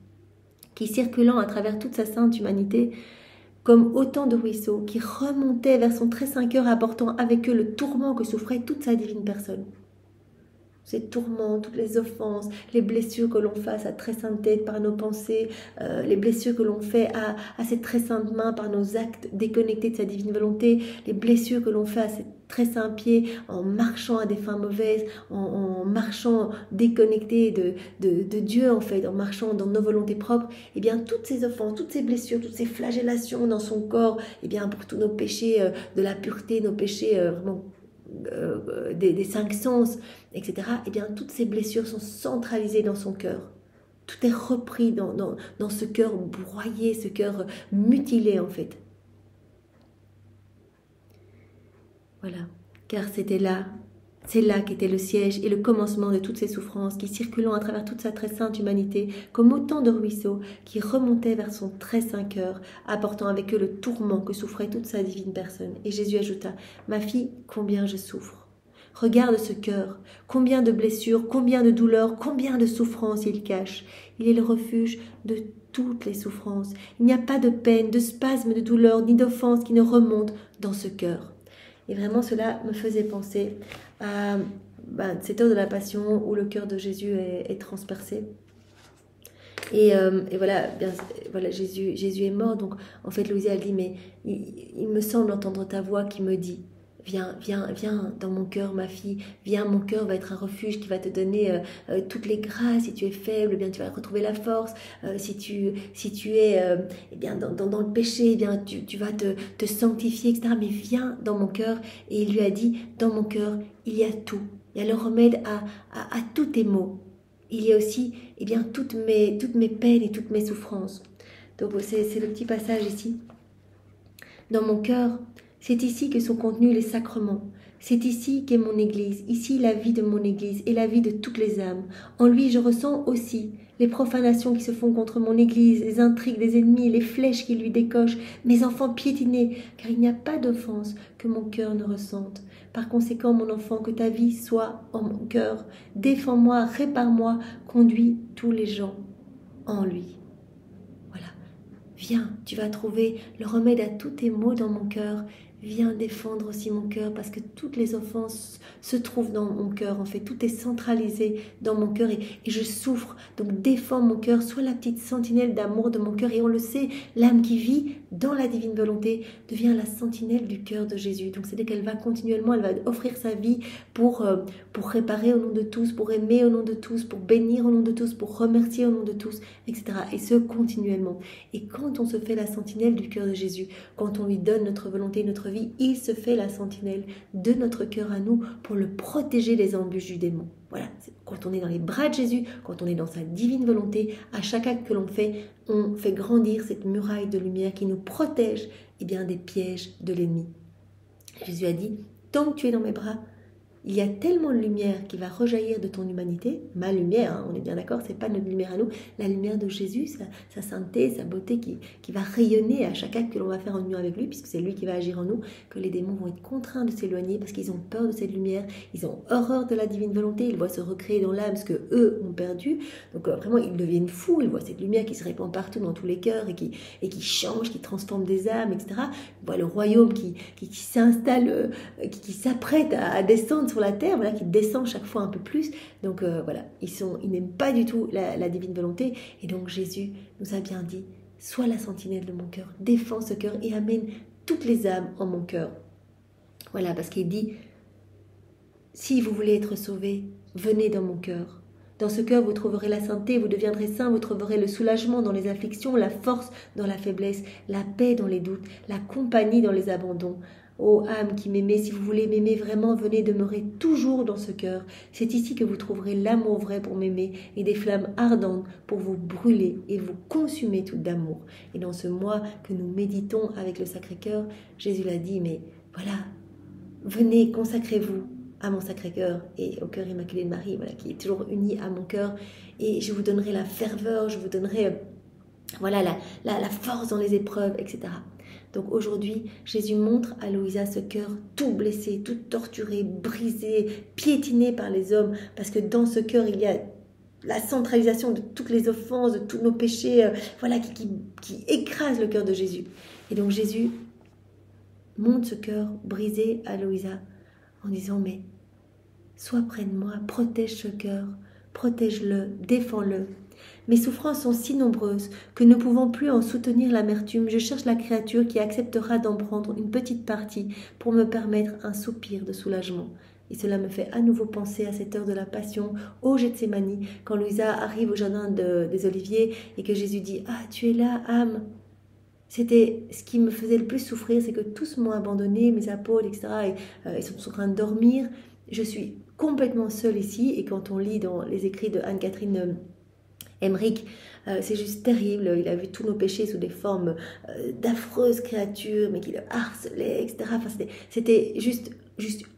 qui circulant à travers toute sa sainte humanité, comme autant de ruisseaux qui remontaient vers son très saint cœur, apportant avec eux le tourment que souffrait toute sa divine personne. Ces tourments, toutes les offenses, les blessures que l'on fait à sa très sainte tête par nos pensées, les blessures que l'on fait à ses très saintes mains par nos actes déconnectés de sa divine volonté, les blessures que l'on fait à ses très saints pieds en marchant à des fins mauvaises, en marchant déconnectés de Dieu, en fait, en marchant dans nos volontés propres, et bien toutes ces offenses, toutes ces blessures, toutes ces flagellations dans son corps, et bien pour tous nos péchés de la pureté, nos péchés vraiment des cinq sens, etc., et bien toutes ces blessures sont centralisées dans son cœur. Tout est repris dans ce cœur broyé, ce cœur mutilé, en fait. Voilà, car c'est là qu'était le siège et le commencement de toutes ces souffrances qui, circulant à travers toute sa très sainte humanité, comme autant de ruisseaux qui remontaient vers son très saint cœur, apportant avec eux le tourment que souffrait toute sa divine personne. Et Jésus ajouta, « Ma fille, combien je souffre. Regarde ce cœur, combien de blessures, combien de douleurs, combien de souffrances il cache. Il est le refuge de toutes les souffrances. Il n'y a pas de peine, de spasme, de douleur, ni d'offense qui ne remonte dans ce cœur. » Et vraiment, cela me faisait penser à cette heure de la Passion où le cœur de Jésus est transpercé. Et voilà, Jésus est mort. Donc, en fait, Louisa, elle dit, mais il me semble entendre ta voix qui me dit, viens dans mon cœur, ma fille. Viens, mon cœur va être un refuge qui va te donner toutes les grâces. Si tu es faible, eh bien, tu vas retrouver la force. Si tu es eh bien, dans le péché, eh bien, tu vas te sanctifier, etc. Mais viens dans mon cœur. Et il lui a dit, dans mon cœur, il y a tout. Il y a le remède à tous tes maux. Il y a aussi eh bien, toutes mes peines et toutes mes souffrances. Donc c'est le petit passage ici. Dans mon cœur, c'est ici que sont contenus les sacrements. C'est ici qu'est mon Église, ici la vie de mon Église et la vie de toutes les âmes. En lui, je ressens aussi les profanations qui se font contre mon Église, les intrigues des ennemis, les flèches qui lui décochent, mes enfants piétinés, car il n'y a pas d'offense que mon cœur ne ressente. Par conséquent, mon enfant, que ta vie soit en mon cœur. Défends-moi, répare-moi, conduis tous les gens en lui. Voilà. Viens, tu vas trouver le remède à tous tes maux dans mon cœur. Viens défendre aussi mon cœur parce que toutes les offenses se trouvent dans mon cœur. En fait, tout est centralisé dans mon cœur et je souffre. Donc défends mon cœur, sois la petite sentinelle d'amour de mon cœur. Et on le sait, l'âme qui vit dans la divine volonté devient la sentinelle du cœur de Jésus. Donc c'est-à-dire qu'elle va continuellement, elle va offrir sa vie pour réparer au nom de tous, pour aimer au nom de tous, pour bénir au nom de tous, pour remercier au nom de tous, etc. Et ce, continuellement. Et quand on se fait la sentinelle du cœur de Jésus, quand on lui donne notre volonté, notre vie, il se fait la sentinelle de notre cœur à nous pour le protéger des embûches du démon. Voilà, quand on est dans les bras de Jésus, quand on est dans sa divine volonté, à chaque acte que l'on fait, on fait grandir cette muraille de lumière qui nous protège des pièges de l'ennemi. Jésus a dit, tant que tu es dans mes bras, il y a tellement de lumière qui va rejaillir de ton humanité, ma lumière, hein, on est bien d'accord, c'est pas notre lumière à nous, la lumière de Jésus, sa sainteté, sa beauté qui va rayonner à chaque acte que l'on va faire en union avec lui, puisque c'est lui qui va agir en nous, que les démons vont être contraints de s'éloigner parce qu'ils ont peur de cette lumière, ils ont horreur de la divine volonté, ils voient se recréer dans l'âme ce que eux ont perdu, donc vraiment ils deviennent fous, ils voient cette lumière qui se répand partout dans tous les cœurs et qui change, qui transforme des âmes, etc. Ils voient le royaume qui s'installe, qui s'apprête à descendre sur la terre, voilà, qui descend chaque fois un peu plus. Donc voilà, ils n'aiment pas du tout la divine volonté. Et donc Jésus nous a bien dit, sois la sentinelle de mon cœur, défends ce cœur et amène toutes les âmes en mon cœur. Voilà, parce qu'il dit, si vous voulez être sauvés, venez dans mon cœur. Dans ce cœur, vous trouverez la sainteté, vous deviendrez saints, vous trouverez le soulagement dans les afflictions, la force dans la faiblesse, la paix dans les doutes, la compagnie dans les abandons. Ô âme qui m'aimez, si vous voulez m'aimer vraiment, venez demeurer toujours dans ce cœur. C'est ici que vous trouverez l'amour vrai pour m'aimer et des flammes ardentes pour vous brûler et vous consumer tout d'amour. Et dans ce mois que nous méditons avec le Sacré-Cœur, Jésus l'a dit, mais voilà, venez, consacrez-vous à mon Sacré-Cœur et au cœur immaculé de Marie, voilà, qui est toujours uni à mon cœur, et je vous donnerai la ferveur, je vous donnerai voilà, la force dans les épreuves, etc. Donc aujourd'hui, Jésus montre à Louisa ce cœur tout blessé, tout torturé, brisé, piétiné par les hommes, parce que dans ce cœur, il y a la centralisation de toutes les offenses, de tous nos péchés, voilà, qui écrase le cœur de Jésus. Et donc Jésus montre ce cœur brisé à Louisa, en disant, mais sois près de moi, protège ce cœur, protège-le, défends-le. Mes souffrances sont si nombreuses que ne pouvant plus en soutenir l'amertume, je cherche la créature qui acceptera d'en prendre une petite partie pour me permettre un soupir de soulagement. Et cela me fait à nouveau penser à cette heure de la passion, au Gethsémani, quand Louisa arrive au jardin des Oliviers et que Jésus dit « Ah, tu es là, âme !» C'était ce qui me faisait le plus souffrir, c'est que tous m'ont abandonné, mes apôtres, etc. Ils sont en train de dormir. Je suis complètement seule ici. Et quand on lit dans les écrits de Anne-Catherine Emmerich, c'est juste terrible. Il a vu tous nos péchés sous des formes d'affreuses créatures, mais qui le harcelaient, etc. Enfin, c'était juste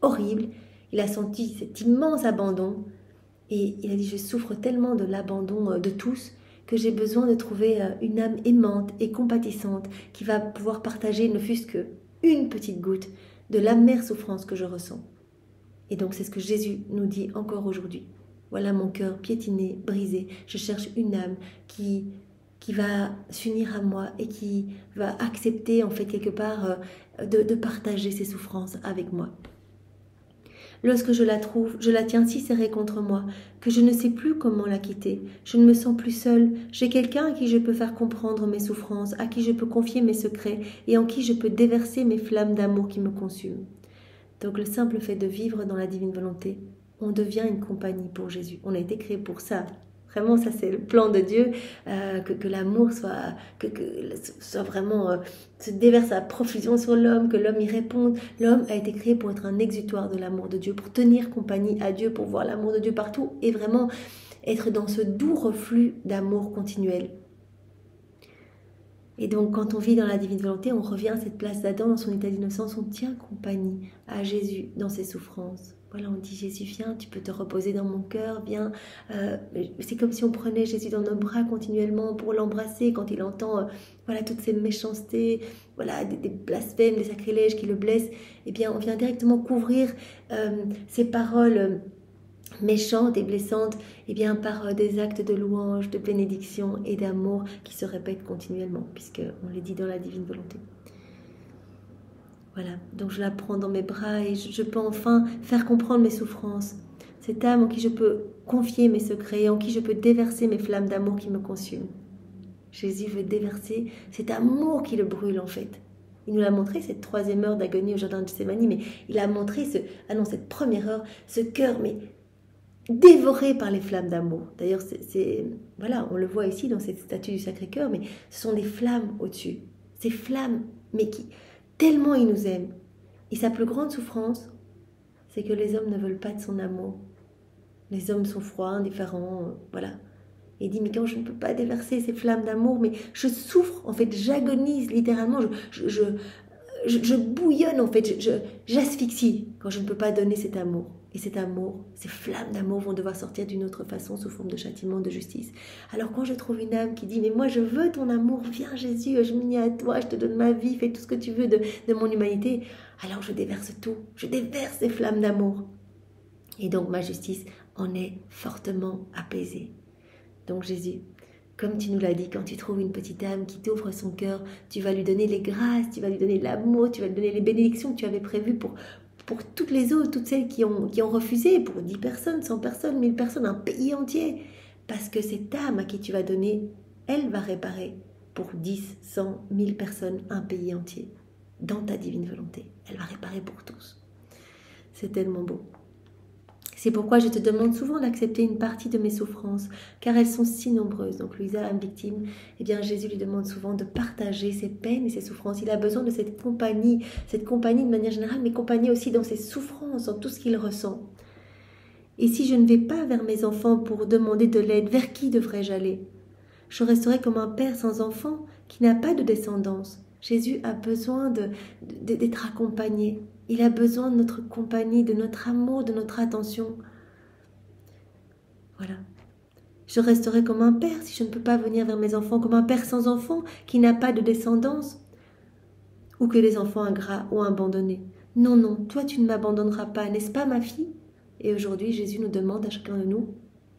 horrible. Il a senti cet immense abandon. Et il a dit, je souffre tellement de l'abandon de tous, que j'ai besoin de trouver une âme aimante et compatissante qui va pouvoir partager ne fût-ce qu'une petite goutte de l'amère souffrance que je ressens. Et donc c'est ce que Jésus nous dit encore aujourd'hui. Voilà mon cœur piétiné, brisé. Je cherche une âme qui va s'unir à moi et qui va accepter en fait quelque part de partager ses souffrances avec moi. Lorsque je la trouve, je la tiens si serrée contre moi que je ne sais plus comment la quitter. Je ne me sens plus seule. J'ai quelqu'un à qui je peux faire comprendre mes souffrances, à qui je peux confier mes secrets et en qui je peux déverser mes flammes d'amour qui me consument. Donc le simple fait de vivre dans la divine volonté, on devient une compagnie pour Jésus. On a été créé pour ça. Vraiment, ça c'est le plan de Dieu, que l'amour soit vraiment, se déverse à profusion sur l'homme, que l'homme y réponde. L'homme a été créé pour être un exutoire de l'amour de Dieu, pour tenir compagnie à Dieu, pour voir l'amour de Dieu partout et vraiment être dans ce doux reflux d'amour continuel. Et donc quand on vit dans la divine volonté, on revient à cette place d'Adam dans son état d'innocence, on tient compagnie à Jésus dans ses souffrances. Voilà, on dit Jésus, viens, tu peux te reposer dans mon cœur, viens. C'est comme si on prenait Jésus dans nos bras continuellement pour l'embrasser quand il entend voilà, toutes ces méchancetés, voilà, des blasphèmes, des sacrilèges qui le blessent. Eh bien, on vient directement couvrir ces paroles méchantes et blessantes eh bien, par des actes de louange, de bénédiction et d'amour qui se répètent continuellement, puisqu'on les dit dans la divine volonté. Voilà, donc je la prends dans mes bras et je peux enfin faire comprendre mes souffrances. Cette âme en qui je peux confier mes secrets, en qui je peux déverser mes flammes d'amour qui me consument. Jésus veut déverser cet amour qui le brûle en fait. Il nous l'a montré, cette 3e heure d'agonie au jardin de Gethsémani, mais il a montré cette première heure, ce cœur mais dévoré par les flammes d'amour. D'ailleurs, voilà, on le voit ici dans cette statue du Sacré-Cœur, mais ce sont des flammes au-dessus. Ces flammes, mais qui... Tellement il nous aime. Et sa plus grande souffrance, c'est que les hommes ne veulent pas de son amour. Les hommes sont froids, indifférents, voilà. Et il dit, mais quand je ne peux pas déverser ces flammes d'amour, mais je souffre, en fait, j'agonise littéralement, je bouillonne en fait, j'asphyxie quand je ne peux pas donner cet amour. Et cet amour, ces flammes d'amour vont devoir sortir d'une autre façon sous forme de châtiment, de justice. Alors quand je trouve une âme qui dit « Mais moi je veux ton amour, viens Jésus, je m'unis à toi, je te donne ma vie, fais tout ce que tu veux de mon humanité », alors je déverse tout, je déverse ces flammes d'amour. Et donc ma justice en est fortement apaisée. Donc Jésus, comme tu nous l'as dit, quand tu trouves une petite âme qui t'ouvre son cœur, tu vas lui donner les grâces, tu vas lui donner l'amour, tu vas lui donner les bénédictions que tu avais prévues pour toutes les autres, toutes celles qui ont refusé, pour 10 personnes, 100 personnes, 1000 personnes, un pays entier. Parce que cette âme à qui tu vas donner, elle va réparer pour 10, 100, 1000 personnes, un pays entier. Dans ta divine volonté. Elle va réparer pour tous. C'est tellement beau. C'est pourquoi je te demande souvent d'accepter une partie de mes souffrances, car elles sont si nombreuses. Donc Louisa, âme victime, eh bien Jésus lui demande souvent de partager ses peines et ses souffrances. Il a besoin de cette compagnie de manière générale, mais compagnie aussi dans ses souffrances, dans tout ce qu'il ressent. Et si je ne vais pas vers mes enfants pour demander de l'aide, vers qui devrais-je aller? Je resterai comme un père sans enfant qui n'a pas de descendance. Jésus a besoin d'être accompagné. Il a besoin de notre compagnie, de notre amour, de notre attention. Voilà. Je resterai comme un père si je ne peux pas venir vers mes enfants, comme un père sans enfant qui n'a pas de descendance, ou que les enfants ingrats ont abandonné. Non, non, toi tu ne m'abandonneras pas, n'est-ce pas ma fille? Et aujourd'hui, Jésus nous demande à chacun de nous,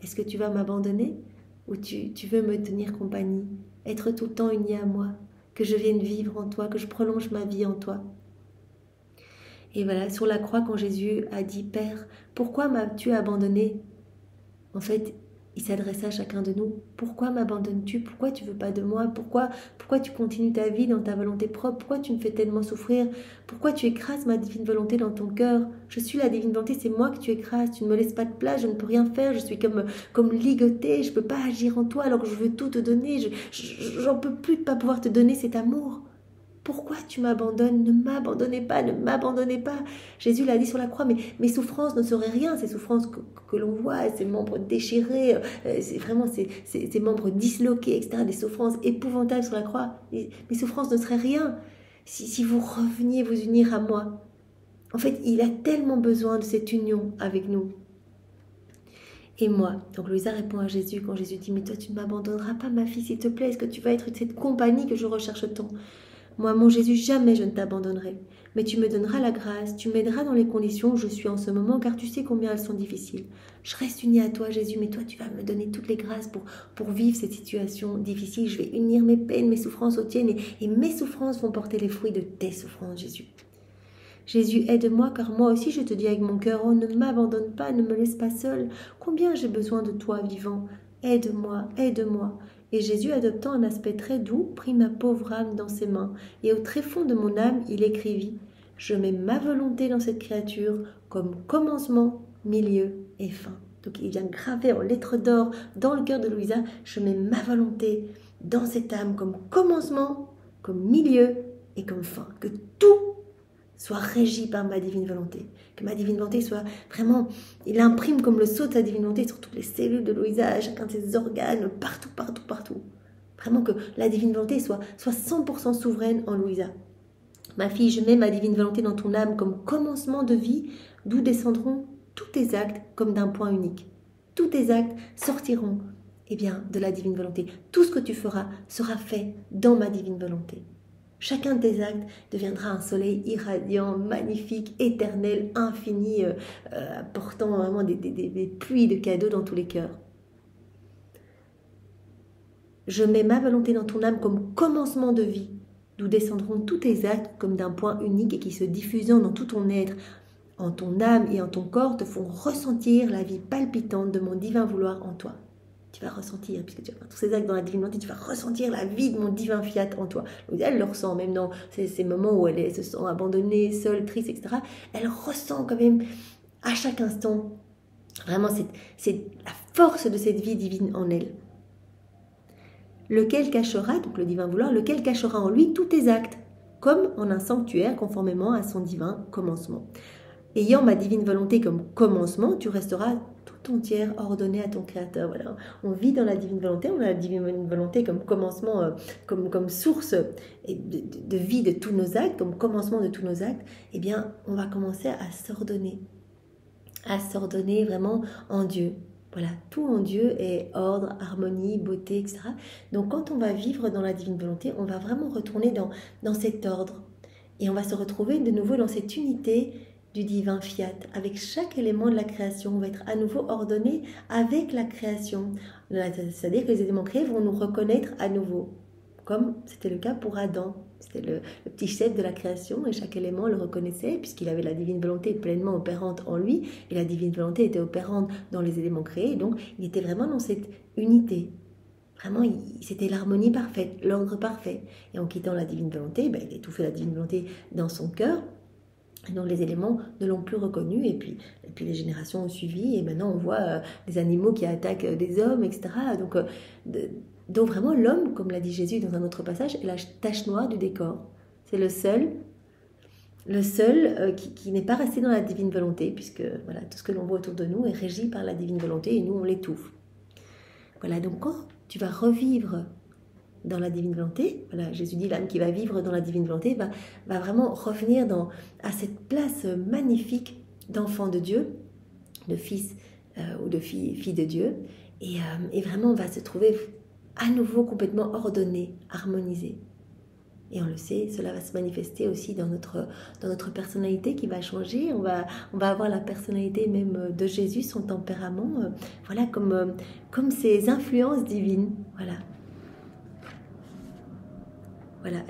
est-ce que tu vas m'abandonner ou tu veux me tenir compagnie, être tout le temps uni à moi, que je vienne vivre en toi, que je prolonge ma vie en toi? Et voilà, sur la croix, quand Jésus a dit « Père, pourquoi m'as-tu abandonné ?» En fait, il s'adressait à chacun de nous. « Pourquoi m'abandonnes-tu? Pourquoi tu ne veux pas de moi? Pourquoi tu continues ta vie dans ta volonté propre? Pourquoi tu me fais tellement souffrir? Pourquoi tu écrases ma divine volonté dans ton cœur? Je suis la divine volonté, c'est moi que tu écrases. Tu ne me laisses pas de place, je ne peux rien faire. Je suis comme ligotée, je ne peux pas agir en toi alors que je veux tout te donner. J'en peux plus de ne pas pouvoir te donner cet amour. » Pourquoi tu m'abandonnes? Ne m'abandonnez pas, ne m'abandonnez pas. Jésus l'a dit sur la croix, mais mes souffrances ne seraient rien, ces souffrances que l'on voit, ces membres déchirés, c'est vraiment ces membres disloqués, etc., des souffrances épouvantables sur la croix. Mes souffrances ne seraient rien si vous reveniez vous unir à moi. En fait, il a tellement besoin de cette union avec nous. Et moi, donc Louisa répond à Jésus quand Jésus dit « Mais toi, tu ne m'abandonneras pas, ma fille, s'il te plaît, est-ce que tu vas être cette compagnie que je recherche tant ?» Moi, mon Jésus, jamais je ne t'abandonnerai. Mais tu me donneras la grâce, tu m'aideras dans les conditions où je suis en ce moment, car tu sais combien elles sont difficiles. Je reste unie à toi, Jésus, mais toi, tu vas me donner toutes les grâces pour vivre cette situation difficile. Je vais unir mes peines, mes souffrances aux tiennes, et mes souffrances vont porter les fruits de tes souffrances, Jésus. Jésus, aide-moi, car moi aussi, je te dis avec mon cœur, oh, ne m'abandonne pas, ne me laisse pas seule. Combien j'ai besoin de toi, vivant. Aide-moi, aide-moi. Et Jésus, adoptant un aspect très doux, prit ma pauvre âme dans ses mains, et au tréfonds de mon âme, il écrivit « Je mets ma volonté dans cette créature comme commencement, milieu et fin. » Donc il vient graver en lettres d'or dans le cœur de Louisa « Je mets ma volonté dans cette âme comme commencement, comme milieu et comme fin. » Que tout soit régi par ma divine volonté. Que ma divine volonté soit vraiment, il imprime comme le sceau de sa divine volonté sur toutes les cellules de Louisa, chacun de ses organes, partout, partout, partout. Vraiment que la divine volonté soit 100% souveraine en Louisa. Ma fille, je mets ma divine volonté dans ton âme comme commencement de vie, d'où descendront tous tes actes comme d'un point unique. Tous tes actes sortiront, eh bien, de la divine volonté. Tout ce que tu feras sera fait dans ma divine volonté. Chacun de tes actes deviendra un soleil irradiant, magnifique, éternel, infini, apportant vraiment des pluies de cadeaux dans tous les cœurs. Je mets ma volonté dans ton âme comme commencement de vie, d'où descendront tous tes actes comme d'un point unique et qui se diffusant dans tout ton être, en ton âme et en ton corps, te font ressentir la vie palpitante de mon divin vouloir en toi. Tu vas ressentir, puisque tu as tous ces actes dans la divine volonté, tu vas ressentir la vie de mon divin fiat en toi. Elle le ressent, même dans ces moments où elle se sent abandonnée, seule, triste, etc. Elle ressent quand même à chaque instant, vraiment, c'est la force de cette vie divine en elle. Lequel cachera, donc le divin vouloir, lequel cachera en lui tous tes actes, comme en un sanctuaire conformément à son divin commencement. Ayant ma divine volonté comme commencement, tu resteras tout entière ordonnée à ton Créateur. Voilà. On vit dans la divine volonté, on a la divine volonté comme commencement, comme source de vie de tous nos actes, comme commencement de tous nos actes. Eh bien, on va commencer à s'ordonner vraiment en Dieu. Voilà, tout en Dieu est ordre, harmonie, beauté, etc. Donc quand on va vivre dans la divine volonté, on va vraiment retourner dans cet ordre. Et on va se retrouver de nouveau dans cette unité du divin fiat. Avec chaque élément de la création, on va être à nouveau ordonné avec la création. C'est-à-dire que les éléments créés vont nous reconnaître à nouveau, comme c'était le cas pour Adam. C'était le petit chef de la création et chaque élément le reconnaissait puisqu'il avait la divine volonté pleinement opérante en lui et la divine volonté était opérante dans les éléments créés. Donc il était vraiment dans cette unité. Vraiment, c'était l'harmonie parfaite, l'ordre parfait. Et en quittant la divine volonté, il étouffait la divine volonté dans son cœur. Et donc les éléments ne l'ont plus reconnu et puis les générations ont suivi et maintenant on voit des animaux qui attaquent des hommes, etc. Donc vraiment l'homme, comme l'a dit Jésus dans un autre passage, est la tache noire du décor. C'est le seul qui n'est pas resté dans la divine volonté puisque voilà, tout ce que l'on voit autour de nous est régi par la divine volonté et nous on l'étouffe. Voilà, donc quand tu vas revivre dans la divine volonté, voilà, Jésus dit l'âme qui va vivre dans la divine volonté va vraiment revenir à cette place magnifique d'enfant de Dieu, de fils ou de fille de Dieu, et vraiment on va se trouver à nouveau complètement ordonné, harmonisé. Et on le sait, cela va se manifester aussi dans notre personnalité qui va changer. On va avoir la personnalité même de Jésus, son tempérament, voilà, comme ses influences divines. Voilà.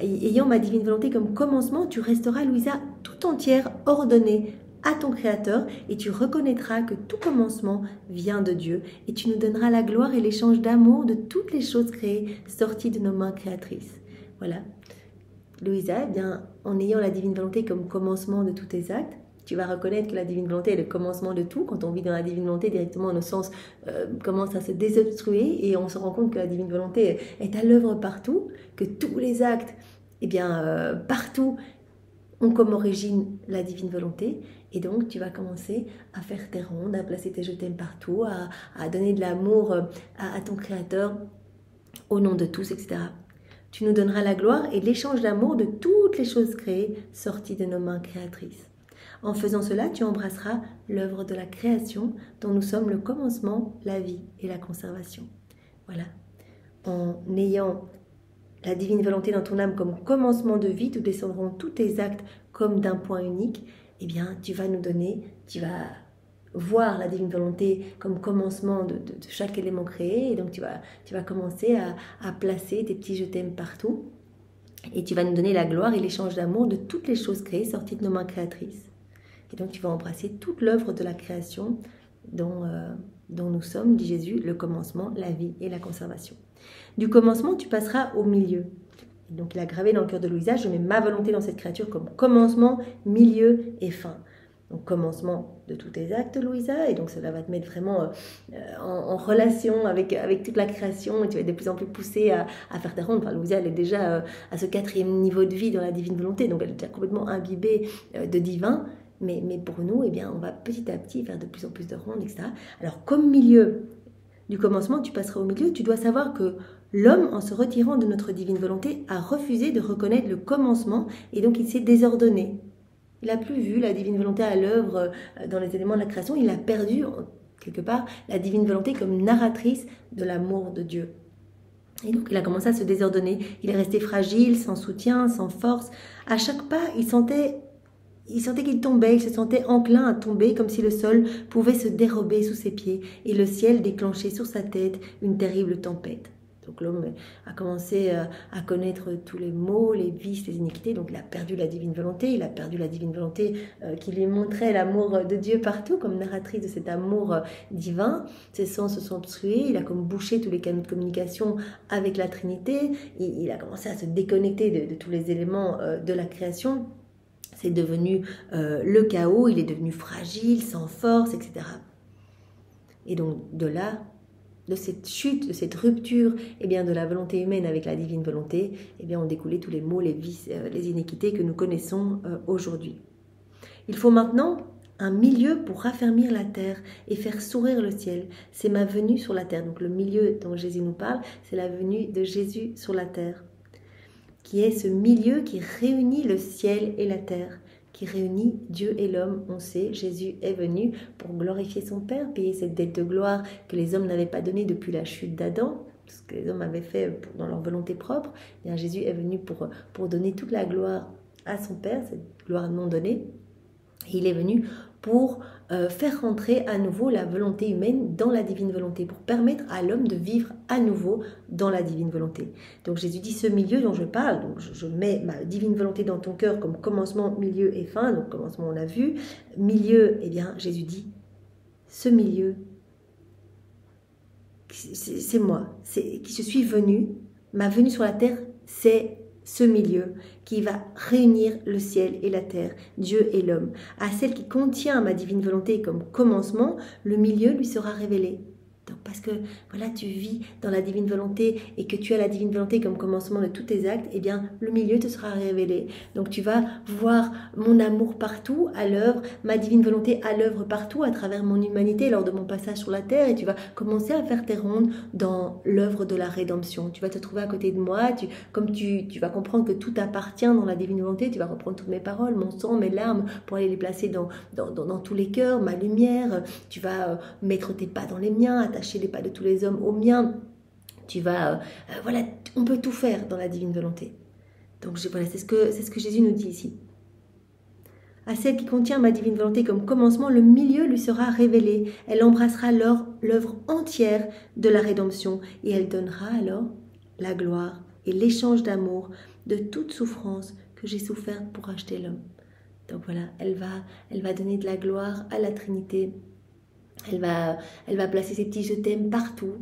Et ayant ma divine volonté comme commencement, tu resteras, Louisa, tout entière ordonnée à ton Créateur et tu reconnaîtras que tout commencement vient de Dieu et tu nous donneras la gloire et l'échange d'amour de toutes les choses créées sorties de nos mains créatrices. Voilà. Louisa, eh bien, en ayant la divine volonté comme commencement de tous tes actes, tu vas reconnaître que la divine volonté est le commencement de tout. Quand on vit dans la divine volonté, directement nos sens commencent à se désobstruer et on se rend compte que la divine volonté est à l'œuvre partout, que tous les actes, eh bien, partout, ont comme origine la divine volonté. Et donc, tu vas commencer à faire tes rondes, à placer tes je t'aime partout, à donner de l'amour à ton Créateur au nom de tous, etc. Tu nous donneras la gloire et l'échange d'amour de toutes les choses créées sorties de nos mains créatrices. En faisant cela, tu embrasseras l'œuvre de la création dont nous sommes le commencement, la vie et la conservation. Voilà. En ayant la divine volonté dans ton âme comme commencement de vie, nous descendrons tous tes actes comme d'un point unique. Eh bien, tu vas voir la divine volonté comme commencement de chaque élément créé. Et donc, tu vas commencer à placer tes petits je t'aime partout. Et tu vas nous donner la gloire et l'échange d'amour de toutes les choses créées sorties de nos mains créatrices. Et donc, tu vas embrasser toute l'œuvre de la création dont nous sommes, dit Jésus, le commencement, la vie et la conservation. Du commencement, tu passeras au milieu. Et donc, il a gravé dans le cœur de Louisa, je mets ma volonté dans cette créature comme commencement, milieu et fin. Donc, commencement de tous tes actes, Louisa, et donc cela va te mettre vraiment en relation avec toute la création, et tu vas être de plus en plus poussée à faire ta ronde. Enfin, Louisa, elle est déjà à ce 4e niveau de vie dans la divine volonté, donc elle est déjà complètement imbibée de divin, mais pour nous, eh bien, on va petit à petit faire de plus en plus de rondes, etc. Alors, comme milieu du commencement, tu passeras au milieu, tu dois savoir que l'homme, en se retirant de notre divine volonté, a refusé de reconnaître le commencement, et donc il s'est désordonné. Il n'a plus vu la divine volonté à l'œuvre dans les éléments de la création. Il a perdu, quelque part, la divine volonté comme narratrice de l'amour de Dieu. Et donc, il a commencé à se désordonner. Il est resté fragile, sans soutien, sans force. À chaque pas, il sentait qu'il tombait, il se sentait enclin à tomber, comme si le sol pouvait se dérober sous ses pieds et le ciel déclencher sur sa tête une terrible tempête. Donc l'homme a commencé à connaître tous les maux, les vices, les iniquités. Donc il a perdu la divine volonté. Il a perdu la divine volonté qui lui montrait l'amour de Dieu partout, comme narratrice de cet amour divin. Ses sens se sont obstrués. Il a comme bouché tous les canaux de communication avec la Trinité. Il a commencé à se déconnecter de tous les éléments de la création. C'est devenu le chaos. Il est devenu fragile, sans force, etc. Et donc de là, de cette chute, de cette rupture eh bien, de la volonté humaine avec la divine volonté, eh bien, ont découlé tous les maux, les vices, les iniquités que nous connaissons aujourd'hui. Il faut maintenant un milieu pour raffermir la terre et faire sourire le ciel. C'est ma venue sur la terre. Donc le milieu dont Jésus nous parle, c'est la venue de Jésus sur la terre, qui est ce milieu qui réunit le ciel et la terre, qui réunit Dieu et l'homme. On sait, Jésus est venu pour glorifier son Père, payer cette dette de gloire que les hommes n'avaient pas donnée depuis la chute d'Adam, ce que les hommes avaient fait dans leur volonté propre. Et bien, Jésus est venu pour donner toute la gloire à son Père, cette gloire non donnée. Et il est venu pour faire rentrer à nouveau la volonté humaine dans la divine volonté, pour permettre à l'homme de vivre à nouveau dans la divine volonté. Donc Jésus dit, ce milieu dont je parle, donc je mets ma divine volonté dans ton cœur comme commencement, milieu et fin. Donc commencement on a vu, milieu, eh bien Jésus dit, ce milieu, c'est moi, je suis venu, ma venue sur la terre, c'est ce milieu qui va réunir le ciel et la terre, Dieu et l'homme. À celle qui contient ma divine volonté comme commencement, le milieu lui sera révélé. Donc parce que voilà, tu vis dans la divine volonté et que tu as la divine volonté comme commencement de tous tes actes, eh bien le milieu te sera révélé. Donc tu vas voir mon amour partout à l'œuvre, ma divine volonté à l'œuvre partout à travers mon humanité lors de mon passage sur la terre, et tu vas commencer à faire tes rondes dans l'œuvre de la rédemption. Tu vas te trouver à côté de moi, comme tu vas comprendre que tout appartient dans la divine volonté, tu vas reprendre toutes mes paroles, mon sang, mes larmes pour aller les placer dans tous les cœurs, ma lumière, tu vas mettre tes pas dans les miens, attacher les pas de tous les hommes aux miens. Tu vas, voilà, on peut tout faire dans la divine volonté. Donc voilà, c'est ce que Jésus nous dit ici. À celle qui contient ma divine volonté comme commencement, le milieu lui sera révélé. Elle embrassera l'œuvre entière de la rédemption et elle donnera alors la gloire et l'échange d'amour de toute souffrance que j'ai souffert pour racheter l'homme. Donc voilà, elle va donner de la gloire à la Trinité. Elle va placer ses petits je t'aime partout,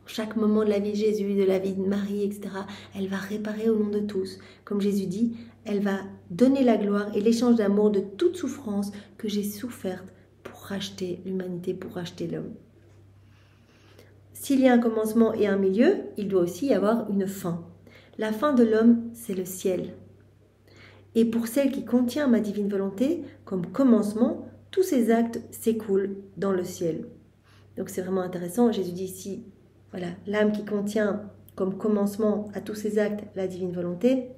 chaque moment de la vie de Jésus, de la vie de Marie, etc. Elle va réparer au nom de tous. Comme Jésus dit, elle va donner la gloire et l'échange d'amour de toute souffrance que j'ai soufferte pour racheter l'humanité, pour racheter l'homme. S'il y a un commencement et un milieu, il doit aussi y avoir une fin. La fin de l'homme, c'est le ciel. Et pour celle qui contient ma divine volonté, comme commencement, tous ces actes s'écoulent dans le ciel. Donc c'est vraiment intéressant. Jésus dit ici, voilà, l'âme qui contient comme commencement à tous ces actes la divine volonté.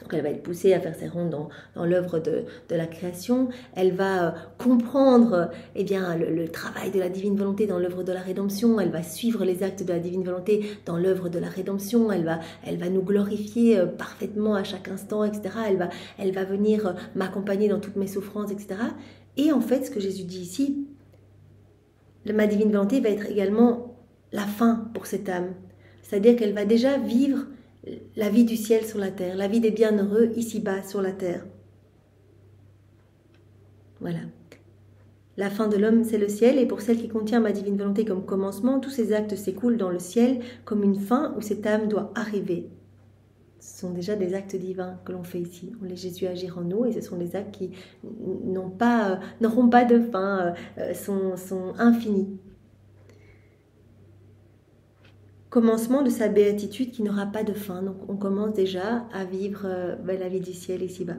Donc elle va être poussée à faire ses rondes dans l'œuvre de la création. Elle va comprendre eh bien, le travail de la divine volonté dans l'œuvre de la rédemption. Elle va suivre les actes de la divine volonté dans l'œuvre de la rédemption. Elle va nous glorifier parfaitement à chaque instant, etc. Elle va venir m'accompagner dans toutes mes souffrances, etc. Et en fait, ce que Jésus dit ici, ma divine volonté va être également la fin pour cette âme. C'est-à-dire qu'elle va déjà vivre la vie du ciel sur la terre, la vie des bienheureux ici-bas sur la terre. Voilà. La fin de l'homme, c'est le ciel, et pour celle qui contient ma divine volonté comme commencement, tous ces actes s'écoulent dans le ciel comme une fin où cette âme doit arriver. Ce sont déjà des actes divins que l'on fait ici. On laisse Jésus agir en nous et ce sont des actes qui n'auront pas de fin, sont infinis. Commencement de sa béatitude qui n'aura pas de fin. Donc on commence déjà à vivre la vie du ciel ici-bas.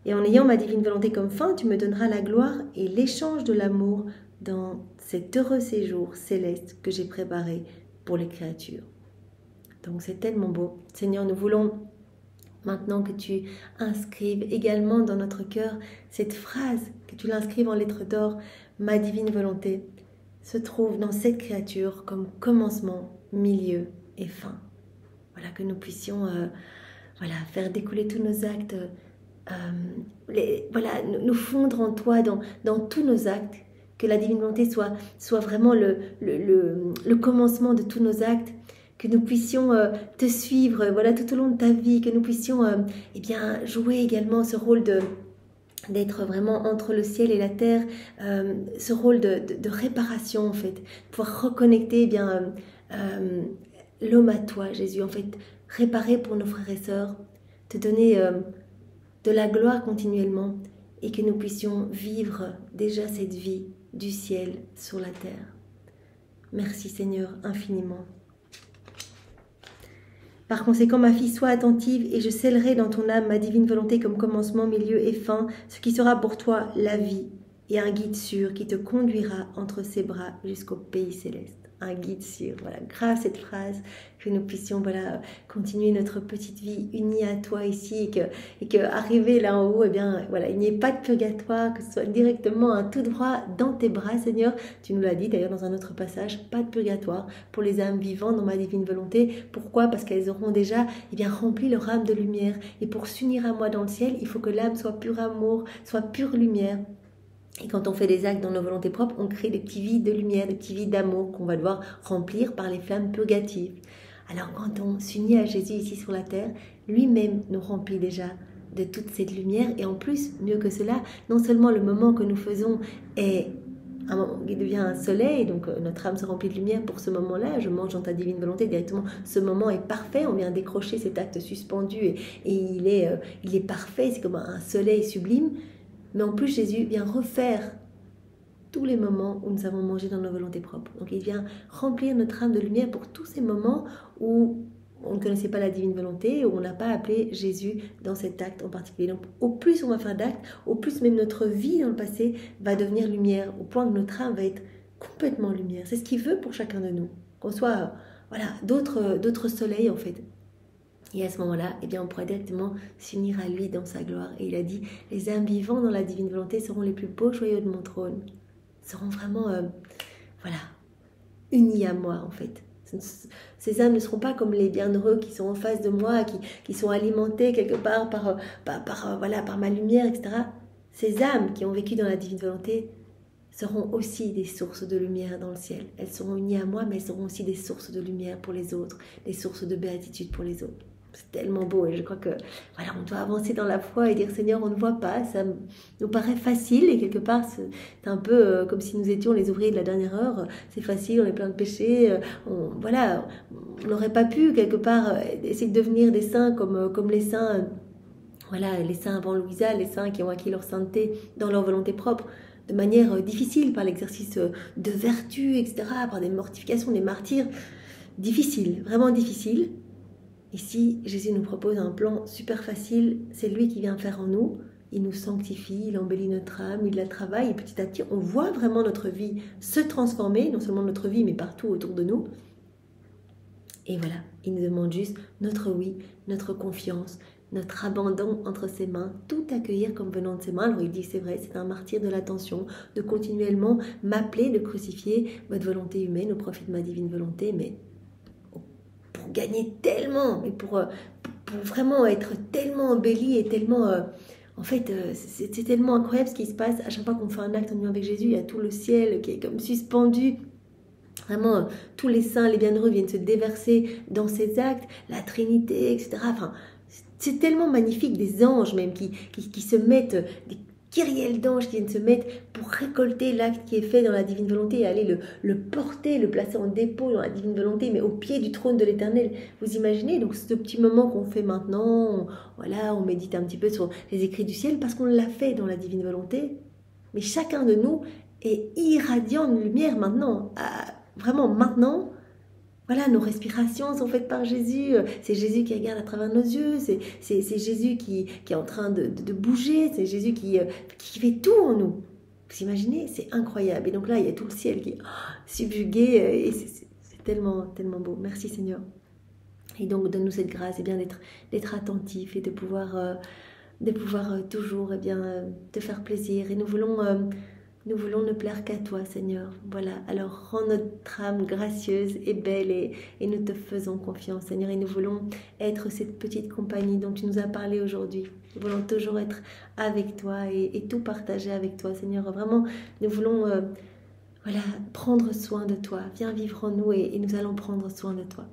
Et en ayant ma divine volonté comme fin, tu me donneras la gloire et l'échange de l'amour dans cet heureux séjour céleste que j'ai préparé pour les créatures. Donc c'est tellement beau. Seigneur, nous voulons maintenant que tu inscrives également dans notre cœur cette phrase, que tu l'inscrives en lettres d'or, ma divine volonté se trouve dans cette créature comme commencement, milieu et fin. Voilà, que nous puissions faire découler tous nos actes, nous fondre en toi dans tous nos actes, que la divine volonté soit vraiment le commencement de tous nos actes, que nous puissions te suivre tout au long de ta vie, que nous puissions jouer également ce rôle d'être vraiment entre le ciel et la terre, ce rôle de réparation en fait, pouvoir reconnecter l'homme à toi Jésus, en fait réparer pour nos frères et sœurs, te donner de la gloire continuellement et que nous puissions vivre déjà cette vie du ciel sur la terre. Merci Seigneur infiniment. Par conséquent, ma fille, sois attentive et je scellerai dans ton âme ma divine volonté comme commencement, milieu et fin, ce qui sera pour toi la vie et un guide sûr qui te conduira entre ses bras jusqu'au pays céleste. Un guide sûr, voilà, grâce à cette phrase, que nous puissions continuer notre petite vie unie à toi ici et que arriver là en haut, eh bien, voilà, il n'y ait pas de purgatoire, que ce soit directement un tout droit dans tes bras, Seigneur. Tu nous l'as dit d'ailleurs dans un autre passage, pas de purgatoire pour les âmes vivantes dans ma divine volonté. Pourquoi? Parce qu'elles auront déjà rempli leur âme de lumière. Et pour s'unir à moi dans le ciel, il faut que l'âme soit pur amour, soit pure lumière. Et quand on fait des actes dans nos volontés propres, on crée des petits vides de lumière, des petits vides d'amour qu'on va devoir remplir par les flammes purgatives. Alors quand on s'unit à Jésus ici sur la terre, lui-même nous remplit déjà de toute cette lumière. Et en plus, mieux que cela, non seulement le moment que nous faisons est un moment qui devient un soleil, donc notre âme se remplit de lumière pour ce moment-là, je mange dans ta divine volonté, directement ce moment est parfait, on vient décrocher cet acte suspendu et il est parfait, c'est comme un soleil sublime. Mais en plus, Jésus vient refaire tous les moments où nous avons mangé dans nos volontés propres. Donc il vient remplir notre âme de lumière pour tous ces moments où on ne connaissait pas la divine volonté, où on n'a pas appelé Jésus dans cet acte en particulier. Donc au plus on va faire d'actes, au plus même notre vie dans le passé va devenir lumière, au point que notre âme va être complètement lumière. C'est ce qu'il veut pour chacun de nous, qu'on soit d'autres soleils en fait. Et à ce moment-là, on pourra directement s'unir à lui dans sa gloire. Et il a dit, les âmes vivants dans la divine volonté seront les plus beaux joyaux de mon trône. Seront vraiment, unis à moi en fait. Ces âmes ne seront pas comme les bienheureux qui sont en face de moi, qui sont alimentés quelque part par ma lumière, etc. Ces âmes qui ont vécu dans la divine volonté seront aussi des sources de lumière dans le ciel. Elles seront unies à moi, mais elles seront aussi des sources de lumière pour les autres, des sources de béatitude pour les autres. C'est tellement beau et je crois que on doit avancer dans la foi et dire Seigneur, on ne voit pas, ça nous paraît facile et quelque part c'est un peu comme si nous étions les ouvriers de la dernière heure. C'est facile, on est plein de péchés, on n'aurait pas pu quelque part essayer de devenir des saints comme les saints, les saints avant Louisa, les saints qui ont acquis leur sainteté dans leur volonté propre, de manière difficile, par l'exercice de vertu, etc., par des mortifications, des martyrs, difficile, vraiment difficile. Ici, Jésus nous propose un plan super facile, c'est lui qui vient faire en nous, il nous sanctifie, il embellit notre âme, il la travaille, et petit à petit, on voit vraiment notre vie se transformer, non seulement notre vie, mais partout autour de nous. Et voilà, il nous demande juste notre oui, notre confiance, notre abandon entre ses mains, tout accueillir comme venant de ses mains. Alors il dit, c'est vrai, c'est un martyr de l'attention, de continuellement m'appeler, de crucifier votre volonté humaine au profit de ma divine volonté, mais pour gagner tellement, mais pour vraiment être tellement embelli et tellement... c'est tellement incroyable ce qui se passe. À chaque fois qu'on fait un acte en union avec Jésus, il y a tout le ciel qui est comme suspendu. Vraiment, tous les saints, les bienheureux viennent se déverser dans ces actes, la Trinité, etc. Enfin, c'est tellement magnifique, des anges même qui se mettent, des kyrielles d'anges qui viennent se mettre pour récolter l'acte qui est fait dans la divine volonté et aller le porter, le placer en dépôt dans la divine volonté, mais au pied du trône de l'Éternel. Vous imaginez, donc ce petit moment qu'on fait maintenant, on médite un petit peu sur les écrits du ciel parce qu'on l'a fait dans la divine volonté, mais chacun de nous est irradiant de lumière maintenant, vraiment maintenant. Nos respirations sont faites par Jésus, c'est Jésus qui regarde à travers nos yeux, c'est Jésus qui est en train de bouger, c'est Jésus qui fait tout en nous. Vous imaginez, c'est incroyable. Et donc là, il y a tout le ciel qui est subjugué, et c'est tellement, tellement beau. Merci Seigneur. Et donc, donne-nous cette grâce d'être attentif et de pouvoir toujours te faire plaisir. Et nous voulons ne plaire qu'à toi, Seigneur. Voilà, alors rends notre âme gracieuse et belle et nous te faisons confiance, Seigneur. Et nous voulons être cette petite compagnie dont tu nous as parlé aujourd'hui. Nous voulons toujours être avec toi et tout partager avec toi, Seigneur. Vraiment, nous voulons prendre soin de toi. Viens vivre en nous et nous allons prendre soin de toi.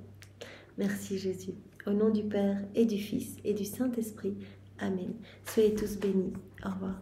Merci Jésus. Au nom du Père et du Fils et du Saint-Esprit. Amen. Soyez tous bénis. Au revoir.